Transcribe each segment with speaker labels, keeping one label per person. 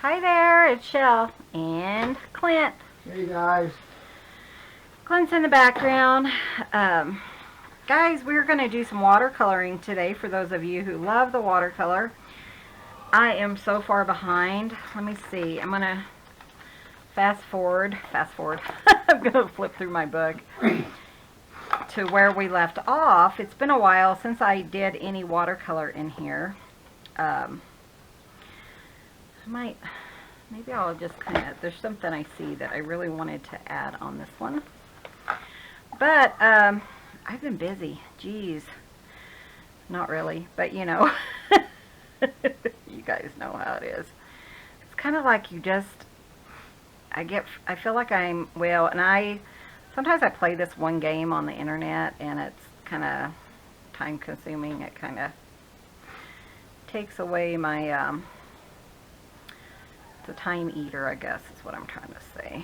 Speaker 1: Hi there, it's Shell and Clint.
Speaker 2: Hey guys.
Speaker 1: Clint's in the background. Guys, we're going to do some watercoloring today for those of you who love the watercolor. I am so far behind. Let me see. I'm going to fast forward. I'm going to flip through my book to where we left off. It's been a while since I did any watercolor in here. Maybe I'll just kind of, there's something I see that I really wanted to add on this one. But, I've been busy. Jeez. Not really, but you know. You guys know how it is. It's kind of like you just, I feel like sometimes I play this one game on the internet and it's kind of time consuming. It kind of takes away my, it's a time eater, I guess is what I'm trying to say.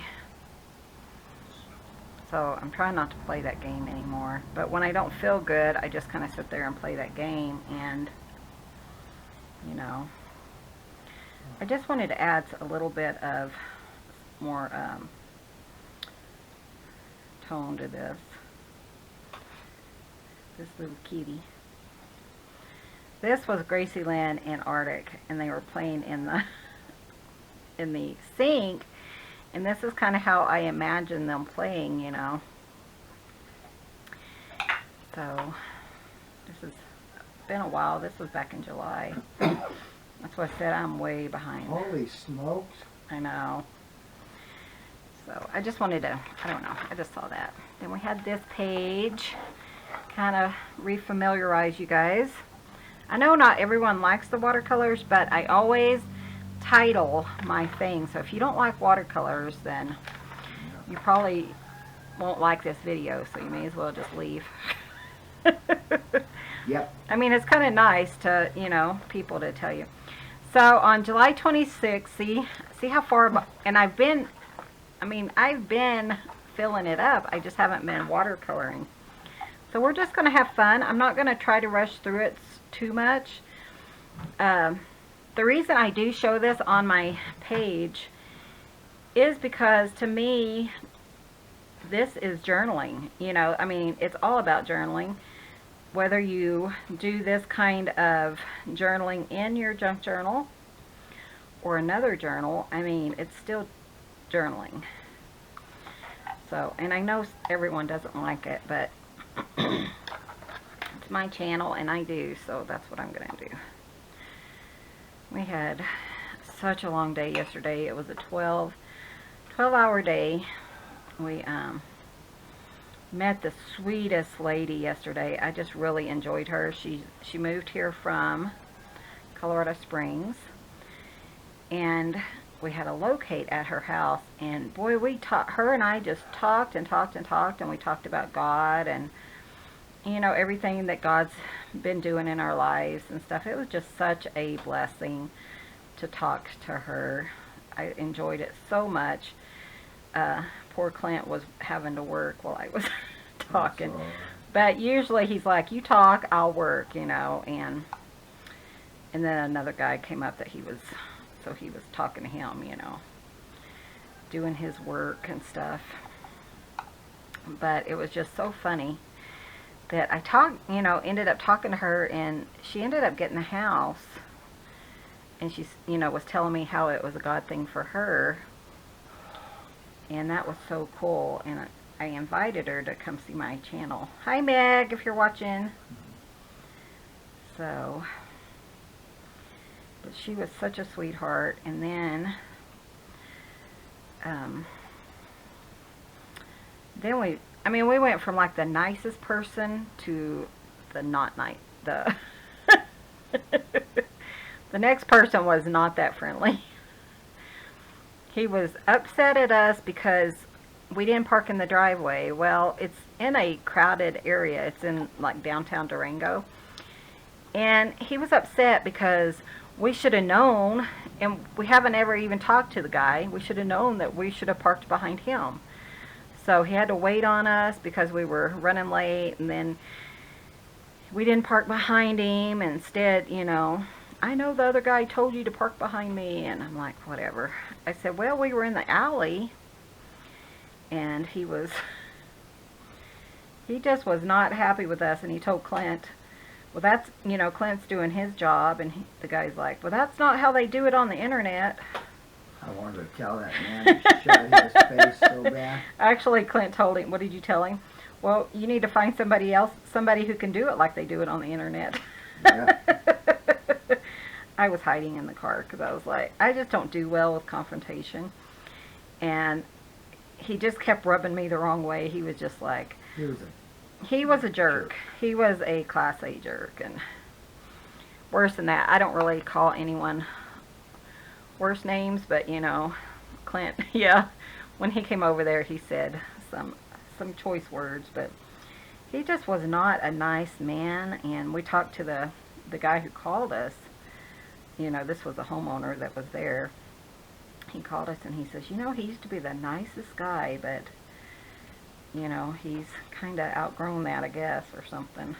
Speaker 1: So I'm trying not to play that game anymore. But when I don't feel good, I just kind of sit there and play that game. And, you know, I just wanted to add a little bit of more tone to this. This little kitty. This was Gracie Lynn and Arctic, and they were playing in the sink. And this is kind of how I imagine them playing, you know. So, this has been a while. This was back in July. That's why I said I'm way behind.
Speaker 2: Holy smokes.
Speaker 1: I know. So, I just wanted to, I don't know, I just saw that. Then we had this page, kind of refamiliarize you guys. I know not everyone likes the watercolors, but I always title my thing. So if you don't like watercolors, then you probably won't like this video, so you may as well just leave.
Speaker 2: Yep.
Speaker 1: I mean, it's kind of nice to, you know, people to tell you. So on July 26th, see how far, and I've been filling it up. I just haven't been watercoloring. So we're just going to have fun. I'm not going to try to rush through it too much. The reason I do show this on my page is because, to me, this is journaling. You know, I mean, it's all about journaling. Whether you do this kind of journaling in your junk journal or another journal, I mean, it's still journaling. So, and I know everyone doesn't like it, but it's my channel and I do, so that's what I'm going to do. We had such a long day yesterday. It was a 12-hour day. We met the sweetest lady yesterday. I just really enjoyed her. She moved here from Colorado Springs, and we had a locate at her house. And boy, her and I just talked and talked and talked, and we talked about God and, you know, everything that God's been doing in our lives and stuff. It was just such a blessing to talk to her. I enjoyed it so much. Poor Clint was having to work while I was talking. But usually he's like, you talk, I'll work, you know. And then another guy came up that he was talking to him, you know, doing his work and stuff. But it was just so funny that I ended up talking to her, and she ended up getting a house, and she, you know, was telling me how it was a God thing for her, and that was so cool. And I invited her to come see my channel. Hi Meg, if you're watching. So, but she was such a sweetheart. And then we went from like the nicest person to the not nice. The next person was not that friendly. He was upset at us because we didn't park in the driveway. Well, it's in a crowded area. It's in like downtown Durango. And he was upset because we should have known, and we haven't ever even talked to the guy. We should have known that we should have parked behind him. So he had to wait on us because we were running late, and then we didn't park behind him. Instead, you know, I know the other guy told you to park behind me. And I'm like, whatever. I said, well, we were in the alley. And he just was not happy with us. And he told Clint, well, that's, Clint's doing his job. And the guy's like, well, that's not how they do it on the internet.
Speaker 2: I wanted to tell that man to shut his face so bad.
Speaker 1: Actually, Clint told him, what did you tell him? Well, you need to find somebody else, somebody who can do it like they do it on the internet.
Speaker 2: Yeah.
Speaker 1: I was hiding in the car because I was like, I just don't do well with confrontation. And he just kept rubbing me the wrong way. He was just like, he was a jerk. He was a class A jerk. And worse than that, I don't really call anyone worse names, but Clint, yeah, when he came over there, he said some choice words, but he just was not a nice man. And we talked to the guy who called us. This was a homeowner that was there. He called us and he says, he used to be the nicest guy, but he's kind of outgrown that, I guess, or something.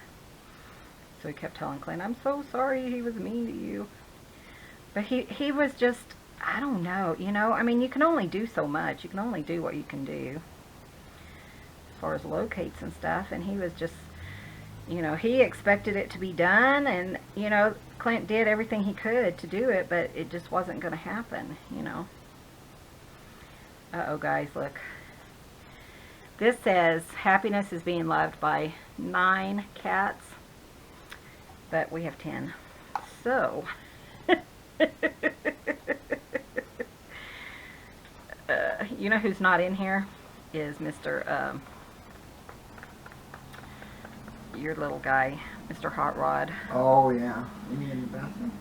Speaker 1: So he kept telling Clint, I'm so sorry he was mean to you. But he was just, I don't know, I mean, you can only do so much. You can only do what you can do as far as locates and stuff. And he was just, he expected it to be done. And, Clint did everything he could to do it, but it just wasn't going to happen, Uh-oh, guys, look. This says, happiness is being loved by 9 cats, but we have 10. So... you know who's not in here is Mr. Your little guy, Mr. Hot Rod.
Speaker 2: Oh yeah. You mean in the bathroom?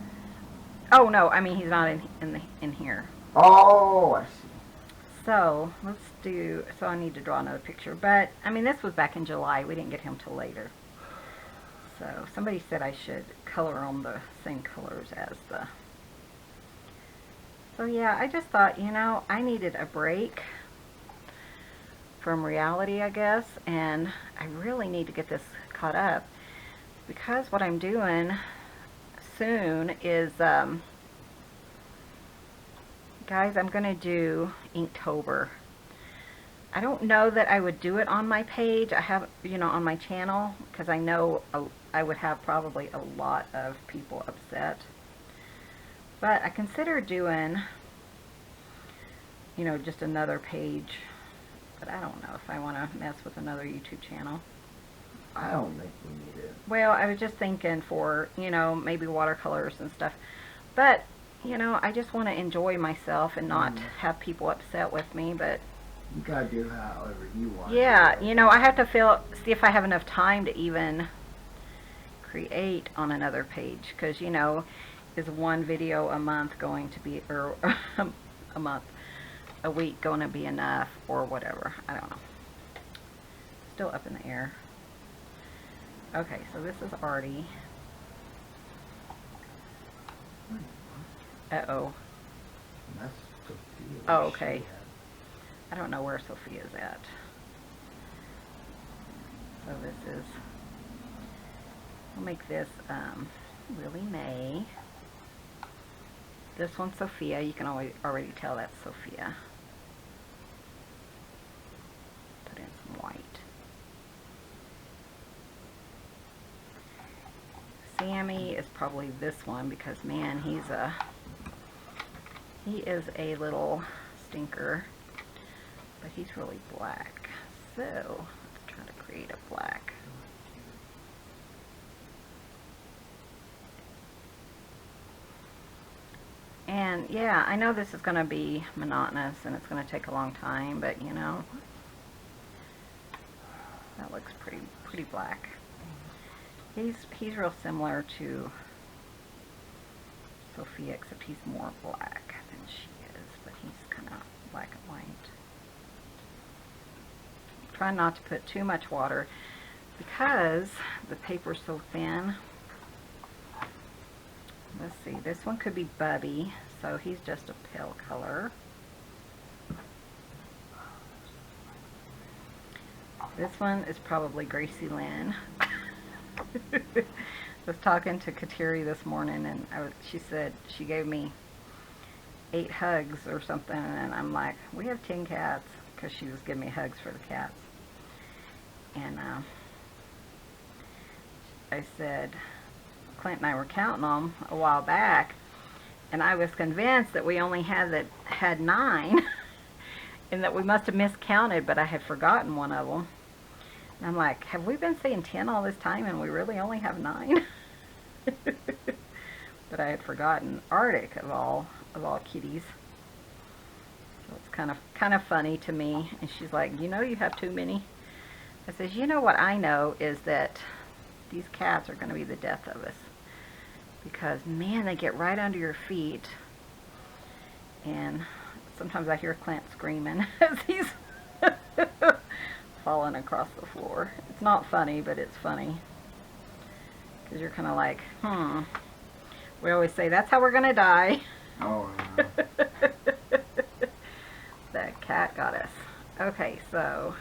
Speaker 1: Oh no, I mean he's not in here.
Speaker 2: Oh, I see.
Speaker 1: So let's do. So I need to draw another picture, but I mean this was back in July. We didn't get him till later. So somebody said I should color on the same colors as the. So yeah, I just thought, I needed a break from reality, I guess, and I really need to get this caught up because what I'm doing soon is, guys, I'm going to do Inktober. I don't know that I would do it on my page. I have, on my channel, because I know I would have probably a lot of people upset. But I consider doing, just another page. But I don't know if I want to mess with another YouTube channel.
Speaker 2: I don't think we need it.
Speaker 1: Well, I was just thinking for, maybe watercolors and stuff. But, I just want to enjoy myself and not have people upset with me. But
Speaker 2: you gotta do however you want.
Speaker 1: Yeah, I have to see if I have enough time to even create on another page. Because, is one video a month going to be, or a week going to be enough, or whatever? I don't know. Still up in the air. Okay, so this is Artie. Uh-oh.
Speaker 2: That's Sophia.
Speaker 1: Oh, okay. I don't know where Sophia's at. So this is, we'll make this Willie Mae. This one's Sophia. You can already tell that's Sophia. Put in some white. Sammy is probably this one because, man, he is a little stinker, but he's really black. So let's try to create a black. And yeah, I know this is going to be monotonous and it's going to take a long time, but that looks pretty black. He's real similar to Sophia, except he's more black than she is, but he's kind of black and white. Try not to put too much water because the paper's so thin. Let's see, this one could be Bubby, so he's just a pale color. This one is probably Gracie Lynn. was talking to Kateri this morning, and she said she gave me 8 hugs or something, and I'm like, we have 10 cats, because she was giving me hugs for the cats. And I said, Clint and I were counting them a while back, and I was convinced that we only had 9, and that we must have miscounted, but I had forgotten one of them. And I'm like, have we been saying 10 all this time, and we really only have 9? But I had forgotten Arctic of all kitties. So it's kind of funny to me. And she's like, you know, you have too many. I says, you know what I know is that these cats are going to be the death of us, because man, they get right under your feet, and sometimes I hear Clint screaming as he's falling across the floor. It's not funny, but it's funny, because you're kind of like, we always say that's how we're going to die.
Speaker 2: Oh, yeah.
Speaker 1: That cat got us. Okay, so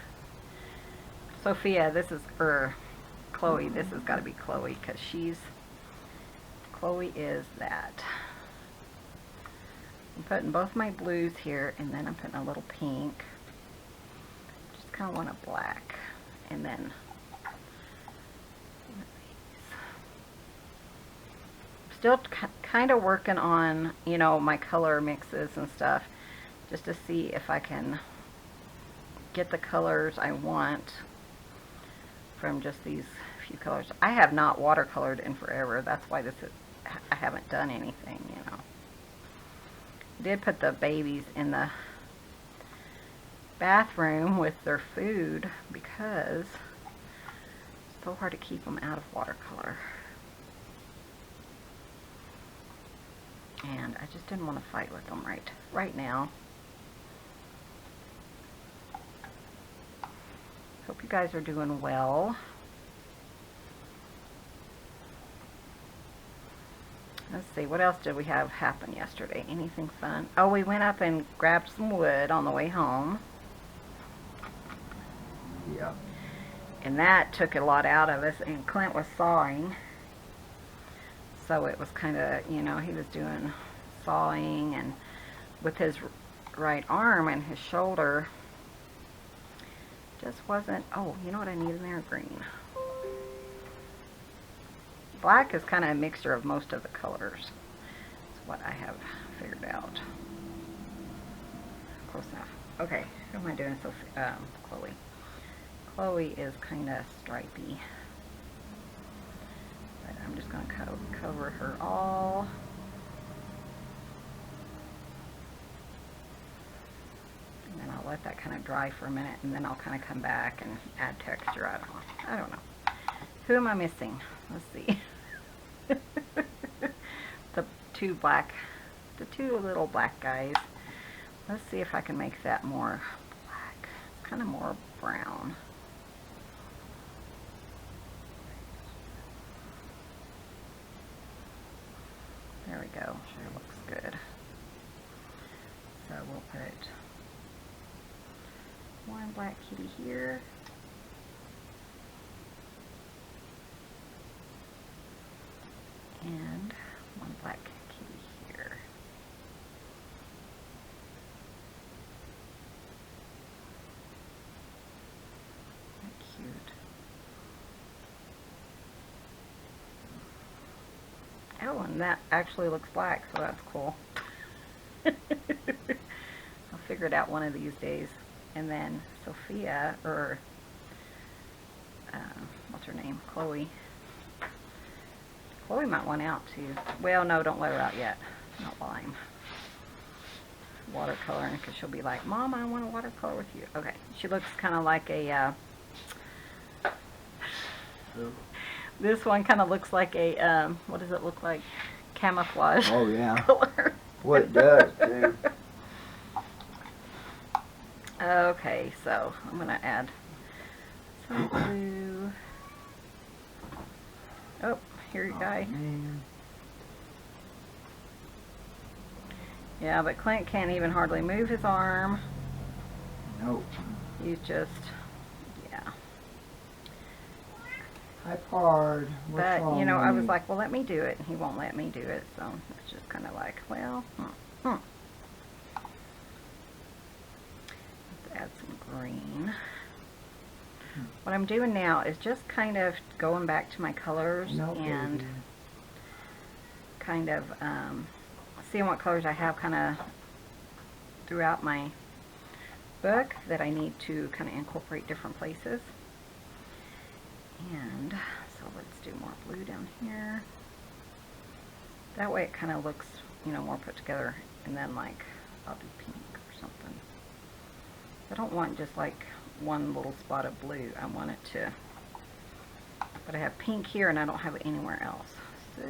Speaker 1: Sophia, this is Chloe. This has got to be Chloe, because Chloe is that. I'm putting both my blues here, and then I'm putting a little pink. Just kind of want a black, and then still kind of working on, you know, my color mixes and stuff, just to see if I can get the colors I want from just these few colors. I have not watercolored in forever. That's why I haven't done anything, you know. I did put the babies in the bathroom with their food because it's so hard to keep them out of watercolor. And I just didn't want to fight with them right now. Hope you guys are doing well. Let's see, what else did we have happen yesterday? Anything fun? Oh, we went up and grabbed some wood on the way home.
Speaker 2: Yep.
Speaker 1: And that took a lot out of us, and Clint was sawing. So it was kind of, you know, he was doing sawing, and with his right arm and his shoulder, just wasn't, oh, you know what I need in there? Green. Black is kind of a mixture of most of the colors. That's what I have figured out. Close enough. Okay, who am I doing? Chloe. Chloe is kind of stripey. But I'm just going to cover her all. And then I'll let that kind of dry for a minute, and then I'll kind of come back and add texture. I don't know. Who am I missing? Let's see. the two little black guys. Let's see if I can make that more black. It's kind of more brown. There we go. Sure looks good. So we'll put one black kitty here. And one black kitty here. Cute. Oh, and that actually looks black, so that's cool. I'll figure it out one of these days. And then Sophia, or what's her name? Chloe. Chloe might want out too. Well, no, don't let her out yet. Not while I'm watercoloring, because she'll be like, Mom, I want to watercolor with you. Okay, she looks kind of like a, this one kind of looks like a, what does it look like? Camouflage.
Speaker 2: Oh, yeah.
Speaker 1: Color.
Speaker 2: What it does, too.
Speaker 1: Okay, so I'm going to add some blue. Oh, here you go.
Speaker 2: Man.
Speaker 1: Yeah, but Clint can't even hardly move his arm.
Speaker 2: Nope.
Speaker 1: He's just, yeah.
Speaker 2: Hi, Pard. What's
Speaker 1: But,
Speaker 2: wrong
Speaker 1: you know,
Speaker 2: with
Speaker 1: I was
Speaker 2: you?
Speaker 1: like, well, let me do it. And he won't let me do it. So it's just kind of like, well, let's add some green. What I'm doing now is just kind of going back to my colors
Speaker 2: No,
Speaker 1: and
Speaker 2: baby.
Speaker 1: kind of seeing what colors I have kind of throughout my book that I need to kind of incorporate different places. And so let's do more blue down here. That way it kind of looks, you know, more put together. And then like I'll do pink or something. I don't want just like one little spot of blue. I want it to, but I have pink here and I don't have it anywhere else. So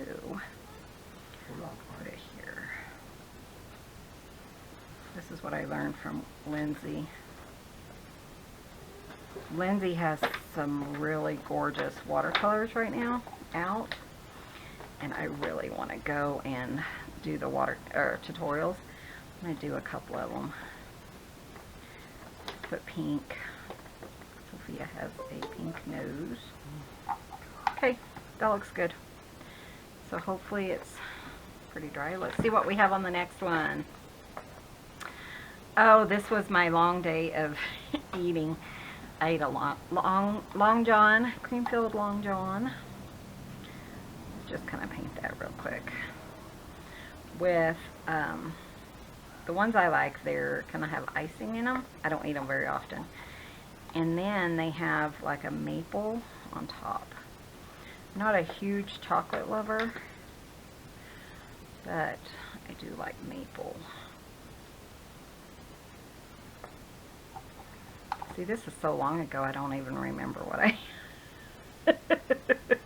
Speaker 1: I'll put it here. This is what I learned from Lindsay. Lindsay has some really gorgeous watercolors right now out, and I really want to go and do the tutorials. I'm going to do a couple of them. Put pink. Sophia has a pink nose. Okay, that looks good. So hopefully it's pretty dry. Let's see what we have on the next one. Oh, this was my long day of eating. I ate a long john, cream-filled long john. Just kind of paint that real quick. With the ones I like, they're kind of have icing in them. I don't eat them very often. And then they have like a maple on top. I'm not a huge chocolate lover, but I do like maple. See, this is so long ago, I don't even remember what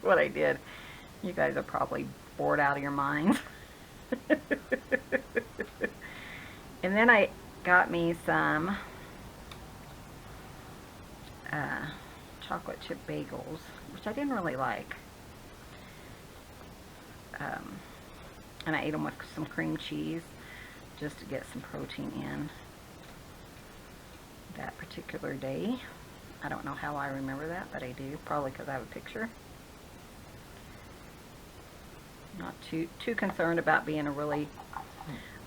Speaker 1: what I did. You guys are probably bored out of your minds. And then I got me some chocolate chip bagels, which I didn't really like. And I ate them with some cream cheese just to get some protein in that particular day. I don't know how I remember that, but I do, probably because I have a picture. Not too concerned about being a really...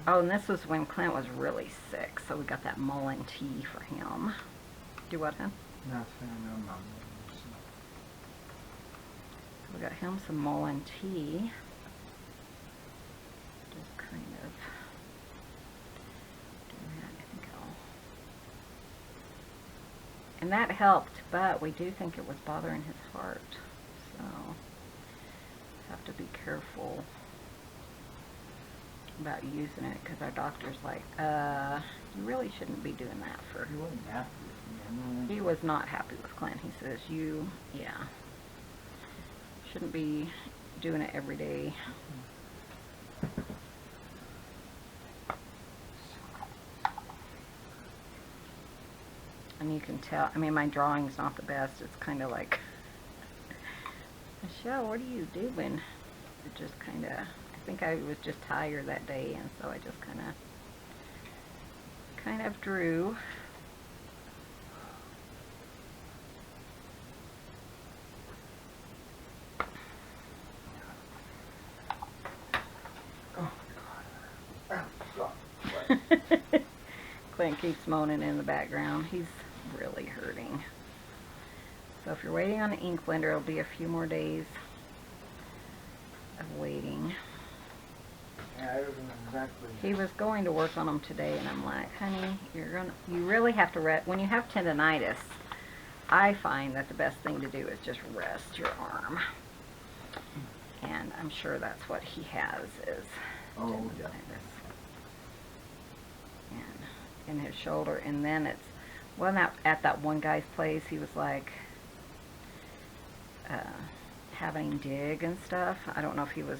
Speaker 1: Oh, and this was when Clint was really sick, so we got that mullein tea for him. Do what, huh?
Speaker 2: Nothing, no mom.
Speaker 1: We got him some mullein tea. Just kind of doing that. I think I'll... And that helped, but we do think it was bothering his heart, so have to be careful about using it, because our doctor's like, you really shouldn't be doing that for...
Speaker 2: He wasn't happy with me.
Speaker 1: He was not happy with Clint. He says, yeah, shouldn't be doing it every day. And you can tell, I mean, my drawing's not the best. It's kind of like, Michelle, what are you doing? It just kind of, I think I was just tired that day, and so I just kind of drew. Clint keeps moaning in the background. He's really hurting. So if you're waiting on an ink blender, it'll be a few more days of waiting.
Speaker 2: Yeah, it was exactly.
Speaker 1: He was going to work on them today, and I'm like, honey, you really have to rest. When you have tendonitis, I find that the best thing to do is just rest your arm. And I'm sure that's what he has, is tendonitis. And in his shoulder. And then it's, well, now at that one guy's place, he was like having dig and stuff. I don't know if he was,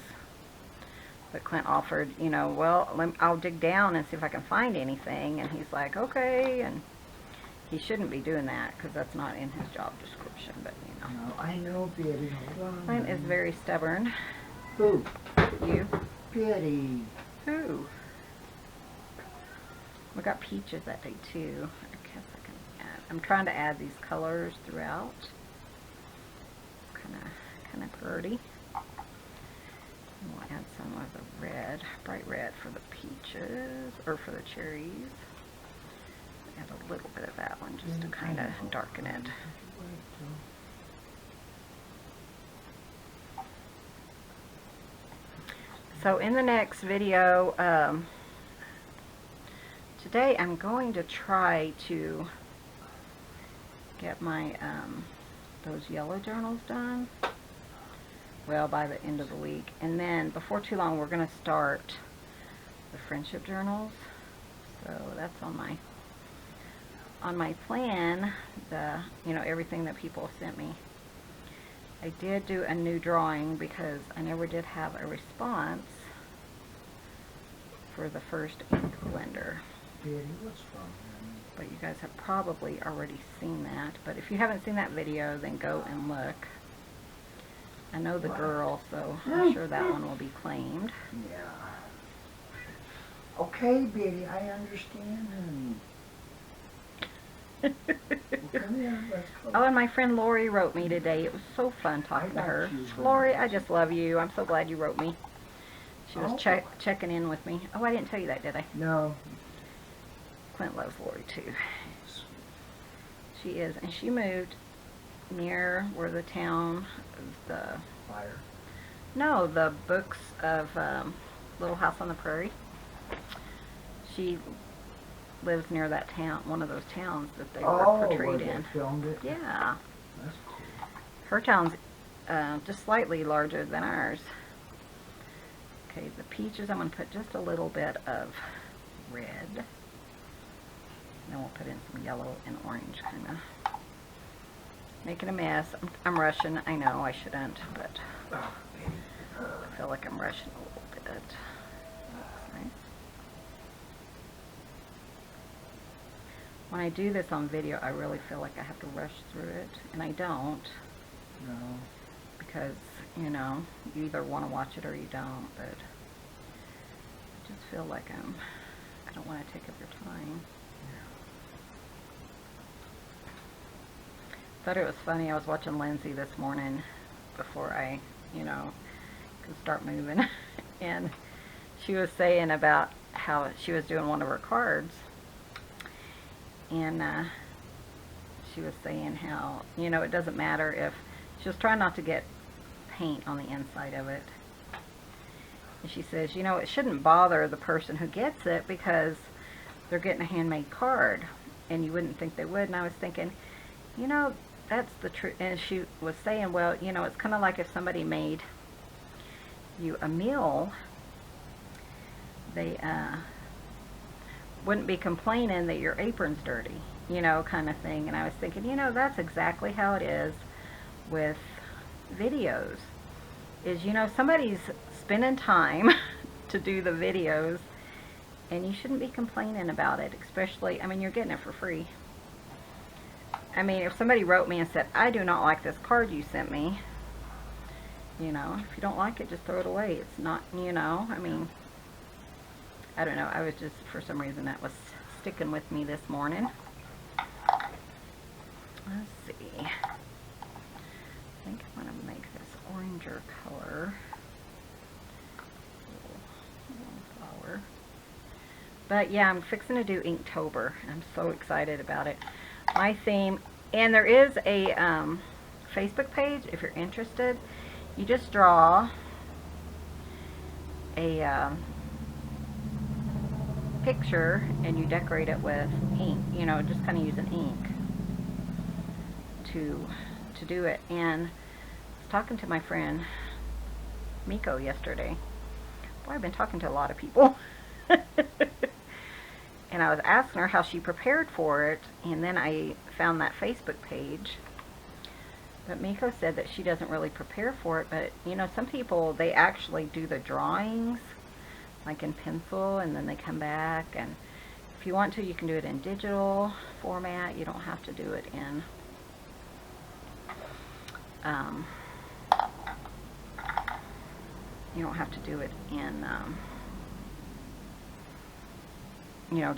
Speaker 1: but Clint offered, you know, well, I'll dig down and see if I can find anything. And he's like, okay. And he shouldn't be doing that, because that's not in his job description, but you know.
Speaker 2: No, I know, Betty. Hold on.
Speaker 1: Clint is very stubborn.
Speaker 2: Who?
Speaker 1: You?
Speaker 2: Betty.
Speaker 1: Who? We got peaches that day too. I guess I can add. I'm trying to add these colors throughout. Kind of kind of pretty. And we'll add some of the red, bright red for the peaches, or for the cherries. Add a little bit of that one just to kind of darken it. So in the next video, today I'm going to try to get my those yellow journals done, well, by the end of the week. And then before too long we're going to start the friendship journals. So that's on my plan, everything that people sent me. I did do a new drawing because I never did have a response for the first ink blender. But you guys have probably already seen that. But if you haven't seen that video, then go and look. I know the girl, so I'm sure that one will be claimed.
Speaker 2: Yeah. Okay, Betty, I understand. Well, come here, let's go.
Speaker 1: Oh, and my friend Lori wrote me today. It was so fun talking to her. Lori, I just love you. I'm so glad you wrote me. She was checking in with me. Oh, I didn't tell you that, did I?
Speaker 2: No.
Speaker 1: Clint loves Lori, too. She is. And she moved near where the town of the...
Speaker 2: Fire?
Speaker 1: No, the books of Little House on the Prairie. She lives near that town, one of those towns that they were portrayed in.
Speaker 2: Filmed it?
Speaker 1: Yeah.
Speaker 2: That's cool.
Speaker 1: Her town's just slightly larger than ours. Okay, the peaches, I'm going to put just a little bit of red. Then we'll put in some yellow and orange, kind of making a mess. I'm rushing. I know I shouldn't, but I feel like I'm rushing a little bit. Looks nice. When I do this on video, I really feel like I have to rush through it, and I don't.
Speaker 2: No.
Speaker 1: Because, you either want to watch it or you don't, but I just feel like I don't want to take up your time. Thought it was funny. I was watching Lindsay this morning before I, could start moving, and she was saying about how she was doing one of her cards, and she was saying how, it doesn't matter if, she was trying not to get paint on the inside of it. And she says, it shouldn't bother the person who gets it because they're getting a handmade card, and you wouldn't think they would. And I was thinking, that's the truth. And she was saying, well, it's kind of like if somebody made you a meal, they wouldn't be complaining that your apron's dirty, kind of thing. And I was thinking, that's exactly how it is with videos. Is, somebody's spending time to do the videos, and you shouldn't be complaining about it, especially, you're getting it for free. If somebody wrote me and said, I do not like this card you sent me, if you don't like it, just throw it away. It's not, I don't know. I was just, for some reason, that was sticking with me this morning. Let's see. I think I'm going to make this oranger color. Little flower. But yeah, I'm fixing to do Inktober. I'm so excited about it. My theme, and there is a Facebook page if you're interested. You just draw a picture and you decorate it with ink, just kind of using ink to do it. And I was talking to my friend Miko yesterday. Boy, I've been talking to a lot of people. And I was asking her how she prepared for it, and then I found that Facebook page. But Miko said that she doesn't really prepare for it, but some people, they actually do the drawings like in pencil, and then they come back, and if you want to, you can do it in digital format. You don't have to do it in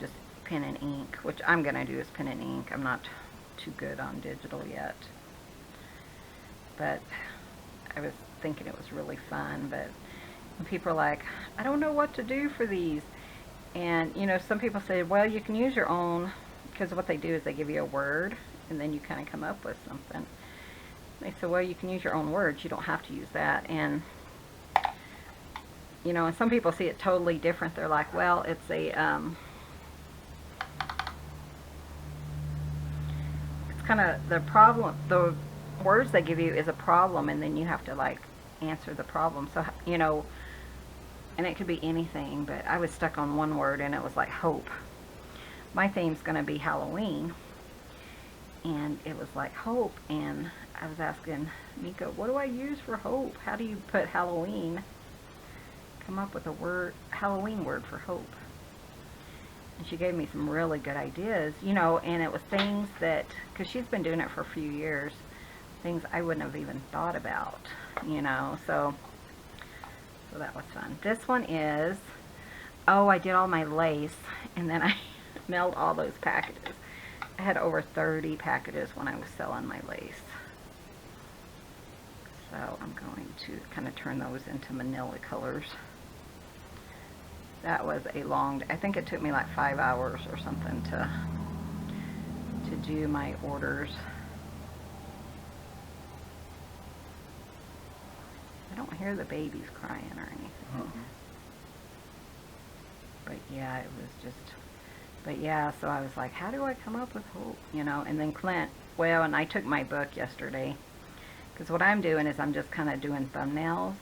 Speaker 1: just pen and ink, which I'm gonna do is pen and ink. I'm not too good on digital yet, but I was thinking it was really fun, but when people are like, I don't know what to do for these. And, you know, some people say, well, you can use your own, because what they do is they give you a word, and then you kind of come up with something. They say, well, you can use your own words. You don't have to use that. And, you know, and some people see it totally different. They're like, well, it's a, it's kind of the problem, the words they give you is a problem, and then you have to, like, answer the problem. So, you know, and it could be anything, but I was stuck on one word, and it was like hope. My theme's going to be Halloween, and it was like hope, and I was asking Mika, what do I use for hope? How do you put Halloween, come up with a word, Halloween word for hope? And she gave me some really good ideas, you know, and it was things that, because she's been doing it for a few years, things I wouldn't have even thought about, you know, so that was fun. This one is, oh, I did all my lace, and then I mailed all those packages. I had over 30 packages when I was selling my lace. So I'm going to kind of turn those into manila colors. That was a long, I think it took me like 5 hours or something to do my orders. I don't hear the babies crying or anything. But yeah, it was just, but yeah, so I was like, how do I come up with hope, you know? And then Clint, well, and I took my book yesterday, because what I'm doing is I'm just kind of doing thumbnails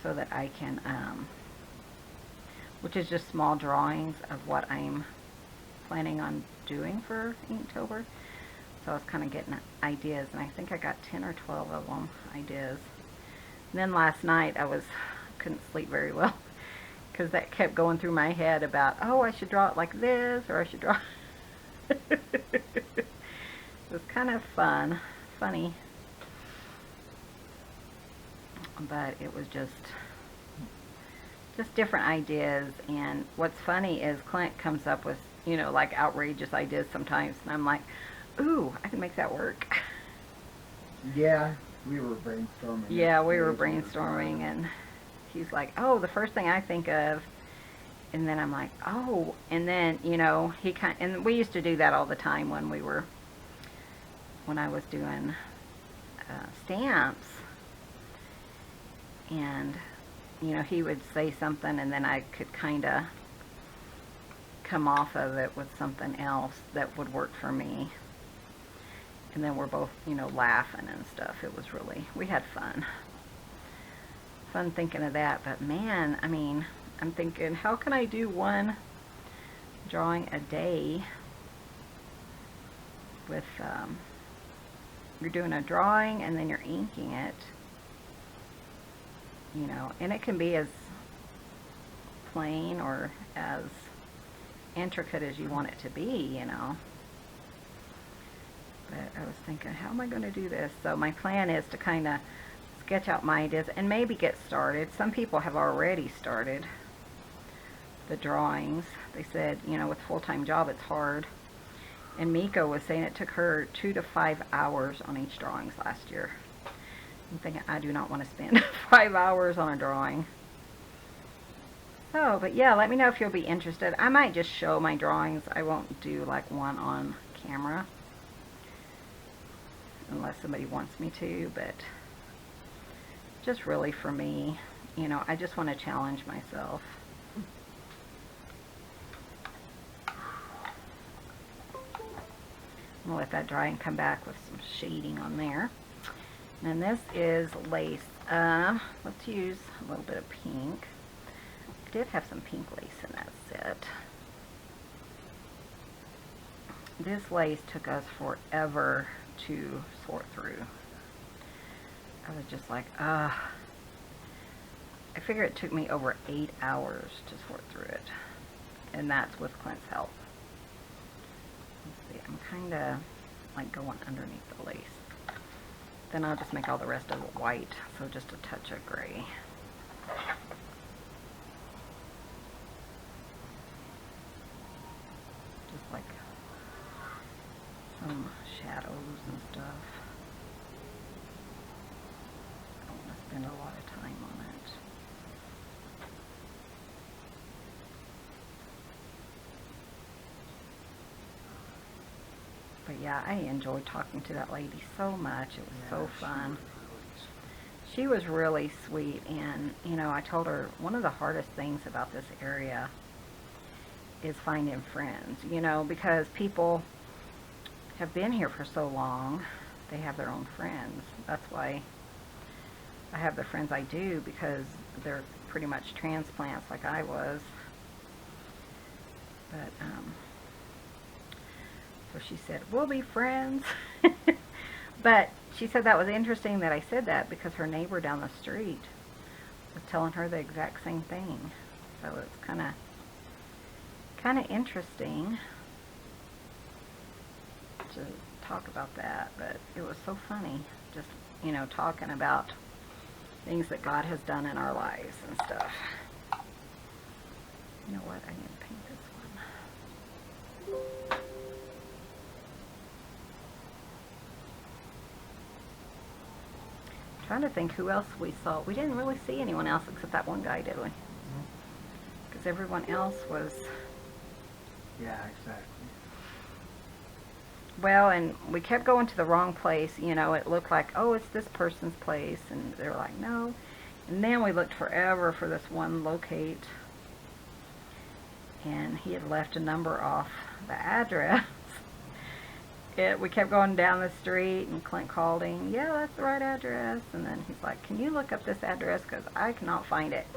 Speaker 1: so that I can, which is just small drawings of what I'm planning on doing for Inktober. So I was kind of getting ideas, and I think I got 10 or 12 of them ideas. And then last night couldn't sleep very well, because that kept going through my head about, oh, I should draw it like this, or I should draw it was kind of funny, but it was just different ideas. And what's funny is Clint comes up with, you know, like outrageous ideas sometimes, and I'm like, ooh, I can make that work.
Speaker 2: Yeah, we were brainstorming.
Speaker 1: Yeah, we were brainstorming, and he's like, oh, the first thing I think of, and then I'm like, oh, and then, you know, and we used to do that all the time when I was doing stamps, and, you know, he would say something, and then I could kind of come off of it with something else that would work for me. And then we're both, you know, laughing and stuff. It was really, we had fun thinking of that. But man, I mean, I'm thinking, how can I do one drawing a day with, you're doing a drawing and then you're inking it, you know, and it can be as plain or as intricate as you want it to be, you know. But I was thinking, how am I going to do this? So my plan is to kind of sketch out my ideas and maybe get started. Some people have already started the drawings. They said, you know, with a full-time job, it's hard. And Miko was saying it took her 2 to 5 hours on each drawings last year. I'm thinking, I do not want to spend 5 hours on a drawing. So, but yeah, let me know if you'll be interested. I might just show my drawings. I won't do like one on camera, unless somebody wants me to, but just really for me, you know, I just want to challenge myself. I'm going to let that dry and come back with some shading on there. And this is lace. Let's use a little bit of pink. I did have some pink lace in that set. This lace took us forever to sort through. I was just like, I figure it took me over 8 hours to sort through it, and that's with Clint's help. Let's see, I'm kind of like going underneath the lace. Then I'll just make all the rest of it white, so just a touch of gray. Just like some shadows and stuff. spend a lot of time on it. But yeah, I enjoyed talking to that lady so much. It was so fun. She was really sweet, and you know, I told her one of the hardest things about this area is finding friends, you know, because people have been here for so long, they have their own friends. That's why I have the friends I do, because they're pretty much transplants like I was. But so she said, we'll be friends. But she said that was interesting that I said that, because her neighbor down the street was telling her the exact same thing. So it's kind of interesting to talk about that. But it was so funny, just, you know, talking about things that God has done in our lives and stuff. You know what? I need to paint this one. Trying to think who else we saw. We didn't really see anyone else except that one guy, did we? Because everyone else was...
Speaker 2: Yeah, exactly.
Speaker 1: Well, and we kept going to the wrong place. You know, it looked like, oh, it's this person's place. And they were like, no. And then we looked forever for this one locate. And he had left a number off the address. We kept going down the street, and Clint called him, yeah, that's the right address. And then he's like, can you look up this address, because I cannot find it.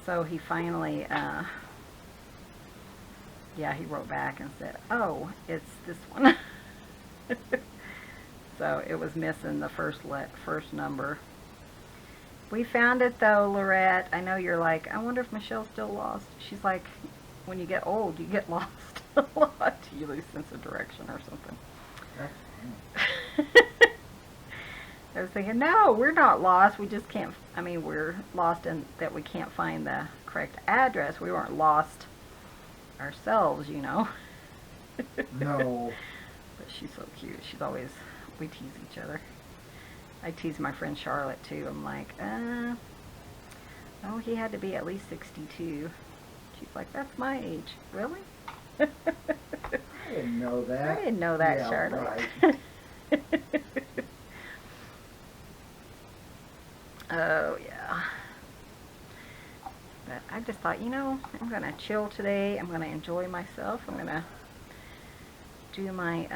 Speaker 1: So he finally, yeah, he wrote back and said, oh, it's this one. So it was missing the first number. We found it though, Lorette. I know you're like, I wonder if Michelle's still lost. She's like, when you get old, you get lost a lot. You lose sense of direction or something.
Speaker 2: That's
Speaker 1: I was thinking, no, we're not lost. We just can't, I mean, we're lost in that we can't find the correct address. We weren't lost ourselves, you know.
Speaker 2: no.
Speaker 1: But she's so cute. She's always, we tease each other. I tease my friend Charlotte too. I'm like, oh, he had to be at least 62. She's like, that's my age. Really?
Speaker 2: I didn't know that.
Speaker 1: I didn't know that,
Speaker 2: yeah,
Speaker 1: Charlotte.
Speaker 2: Right.
Speaker 1: Oh, yeah. But I just thought, you know, I'm going to chill today. I'm going to enjoy myself. I'm going to do my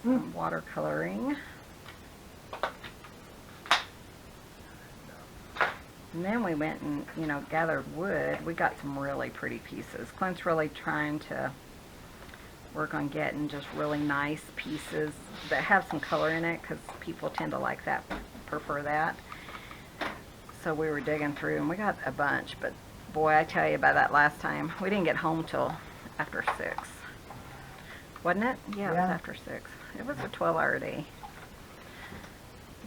Speaker 1: some watercoloring. And then we went and, you know, gathered wood. We got some really pretty pieces. Clint's really trying to work on getting just really nice pieces that have some color in it, because people tend to like that, prefer that. So we were digging through, and we got a bunch, but boy, I tell you, by that last time, we didn't get home till after 6. Wasn't it? Yeah, it was after 6. It was a 12-hour day.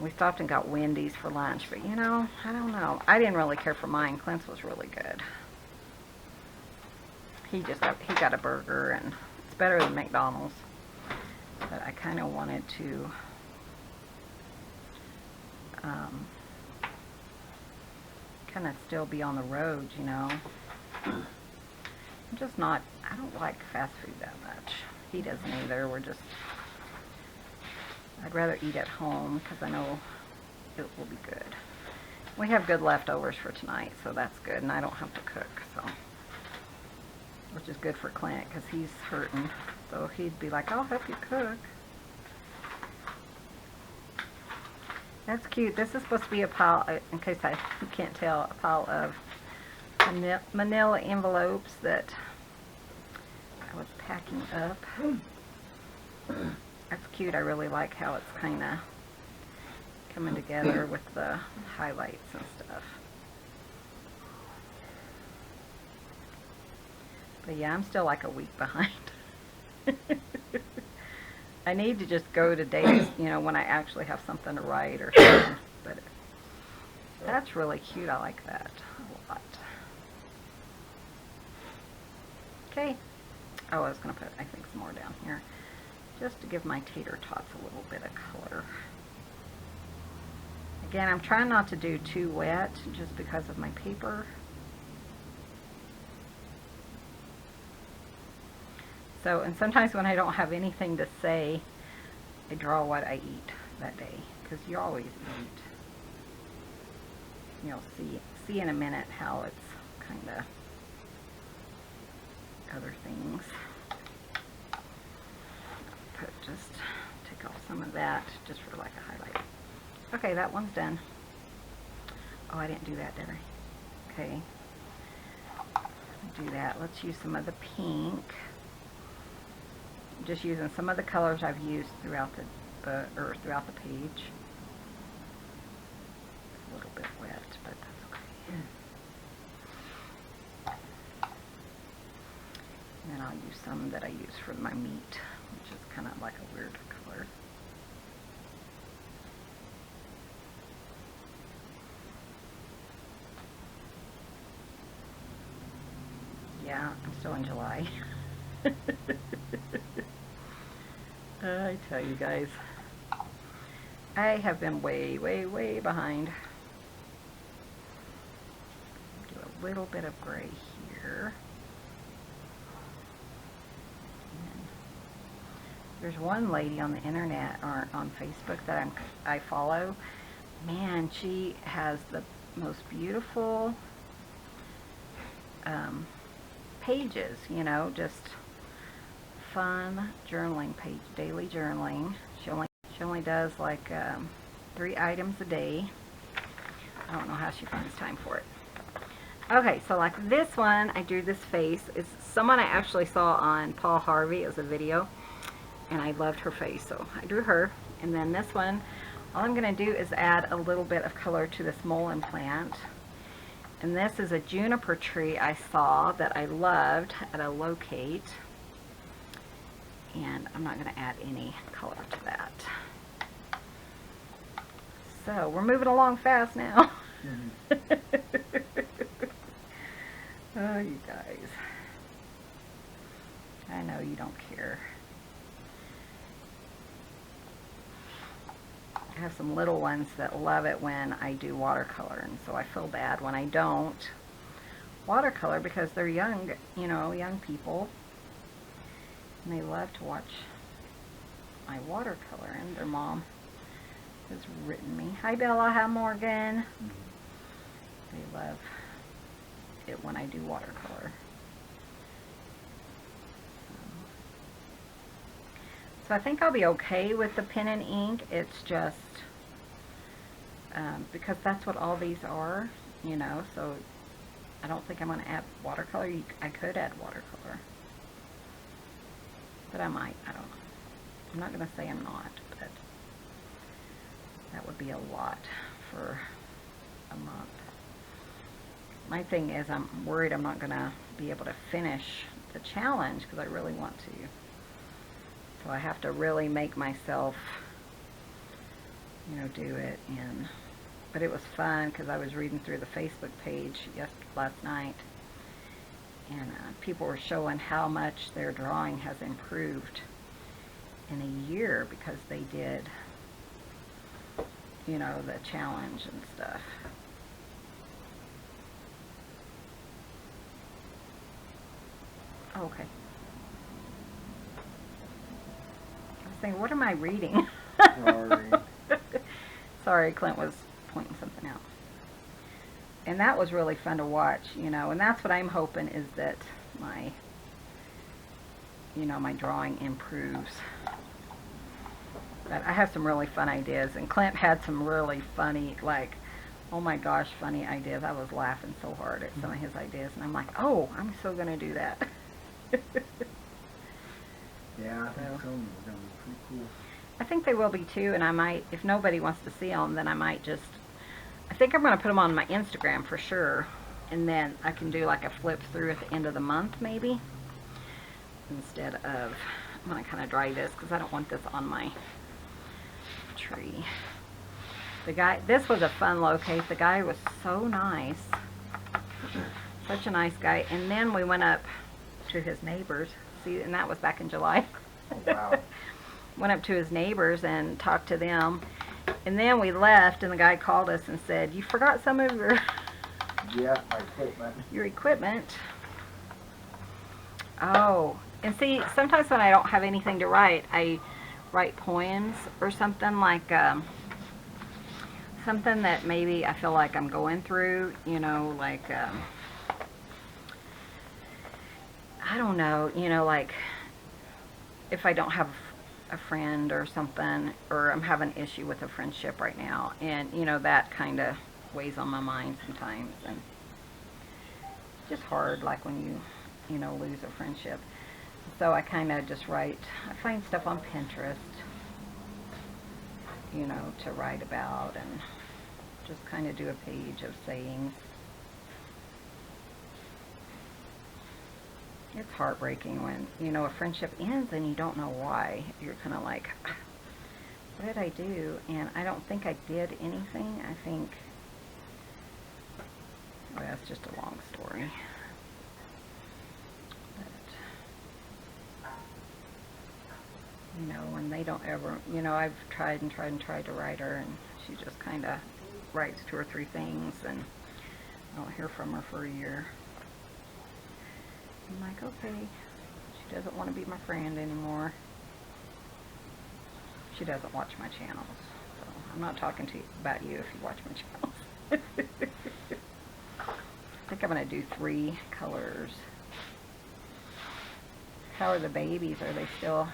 Speaker 1: We stopped and got Wendy's for lunch, but you know, I don't know. I didn't really care for mine. Clint's was really good. He got a burger, and it's better than McDonald's. But I kind of wanted to kind of still be on the road, you know. I'm just not, I don't like fast food that much. He doesn't either. I'd rather eat at home, because I know it will be good. We have good leftovers for tonight, so that's good, and I don't have to cook, so, which is good for Clint, because he's hurting. So he'd be like, I'll help you cook. That's cute. This is supposed to be a pile, in case you can't tell, a pile of manila envelopes that I was packing up. That's cute. I really like how it's kind of coming together with the highlights and stuff. But yeah, I'm still like a week behind. I need to just go to days, you know, when I actually have something to write or something. But that's really cute. I like that a lot. Okay. Oh, I was going to put, I think, some more down here, just to give my tater tots a little bit of color. Again, I'm trying not to do too wet just because of my paper. So, and sometimes when I don't have anything to say, I draw what I eat that day, because you always eat. You'll see in a minute how it's kind of other things. Just take off some of that just for like a highlight. Okay, that one's done. Oh, I didn't do that, did I? Okay. Do that. Let's use some of the pink. I'm just using some of the colors I've used throughout the throughout the page. It's a little bit wet, but that's okay. And then I'll use some that I use for my meat, which is kind of like a weird color. Yeah, I'm still in July. I tell you guys, I have been way, way, way behind. Do a little bit of gray here. And there's one lady on the internet or on Facebook that I follow. Man, she has the most beautiful pages, you know, just fun journaling page, daily journaling. She only does like 3 items a day. I don't know how she finds time for it. Okay, so like this one, I drew this face. It's someone I actually saw on Paul Harvey. It was a video, and I loved her face, so I drew her. And then this one, all I'm going to do is add a little bit of color to this mullein plant. And this is a juniper tree I saw that I loved at a locate. And I'm not going to add any color to that. So we're moving along fast now. Oh, you guys. I know you don't care. I have some little ones that love it when I do watercolor, and so I feel bad when I don't watercolor because they're young, you know, young people, and they love to watch my watercolor. And their mom has written me, "Hi Bella, hi Morgan." They love it when I do watercolor. So I think I'll be okay with the pen and ink. It's just because that's what all these are, you know, so I don't think I'm going to add watercolor. I could add watercolor, but I might. I don't know. I'm not going to say I'm not, but that would be a lot for a month. My thing is I'm worried I'm not going to be able to finish the challenge because I really want to. So I have to really make myself, you know, do it. But it was fun because I was reading through the Facebook page last night, and people were showing how much their drawing has improved in a year because they did, you know, the challenge and stuff. Oh, okay. I was thinking, what am I reading?
Speaker 2: Sorry.
Speaker 1: Sorry, Clint was pointing something out. And that was really fun to watch, you know, and that's what I'm hoping is that my, you know, my drawing improves. But I have some really fun ideas, and Clint had some really funny, like, oh my gosh, funny ideas. I was laughing so hard at some of his ideas, and I'm like, oh, I'm so going to do that.
Speaker 2: Yeah, I think some of them are going to be pretty cool.
Speaker 1: I think they will be too, and I might, if nobody wants to see them, then I might just, I think I'm going to put them on my Instagram for sure, and then I can do like a flip through at the end of the month maybe, instead of, I'm going to kind of dry this because I don't want this on my tree. The guy, this was a fun locate. The guy was so nice, such a nice guy. And then we went up to his neighbors, see, and that was back in July.
Speaker 2: Oh, wow.
Speaker 1: Went up to his neighbors and talked to them, And then we left, and the guy called us and said, "You forgot some of your
Speaker 2: Yeah, my equipment.
Speaker 1: your equipment." Oh, and see, sometimes when I don't have anything to write, I write poems or something like something that maybe I feel like I'm going through, you know, like I don't know, you know, like if I don't have a friend or something, or I'm having an issue with a friendship right now, and you know, that kind of weighs on my mind sometimes, and it's just hard, like when you know, lose a friendship. So I kind of just write, I find stuff on Pinterest, you know, to write about, and just kind of do a page of sayings. It's heartbreaking when, you know, a friendship ends and you don't know why. You're kind of like, what did I do? And I don't think I did anything. I think, well, that's just a long story. But, you know, when they don't ever, you know, I've tried and tried and tried to write her, and she just kind of writes 2 or 3 things, and I don't hear from her for a year. I'm like, okay, she doesn't want to be my friend anymore. She doesn't watch my channels, so I'm not talking to you about you if you watch my channels. I think I'm going to do 3 colors. How are the babies? Are they still?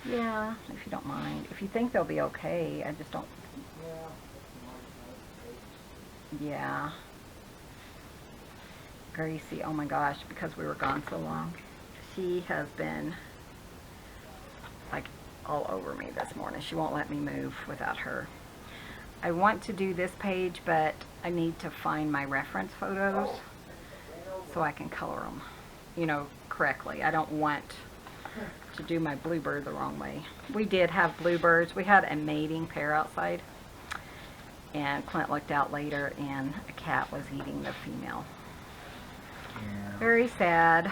Speaker 1: Yeah, if you don't mind. If you think they'll be okay, I just don't. Yeah. Gracie, oh my gosh, because we were gone so long, she has been like all over me this morning. She won't let me move without her. I want to do this page, but I need to find my reference photos so I can color them, you know, correctly. I don't want to do my bluebird the wrong way. We did have bluebirds. We had a mating pair outside, and Clint looked out later and a cat was eating the female.
Speaker 2: Yeah.
Speaker 1: Very sad.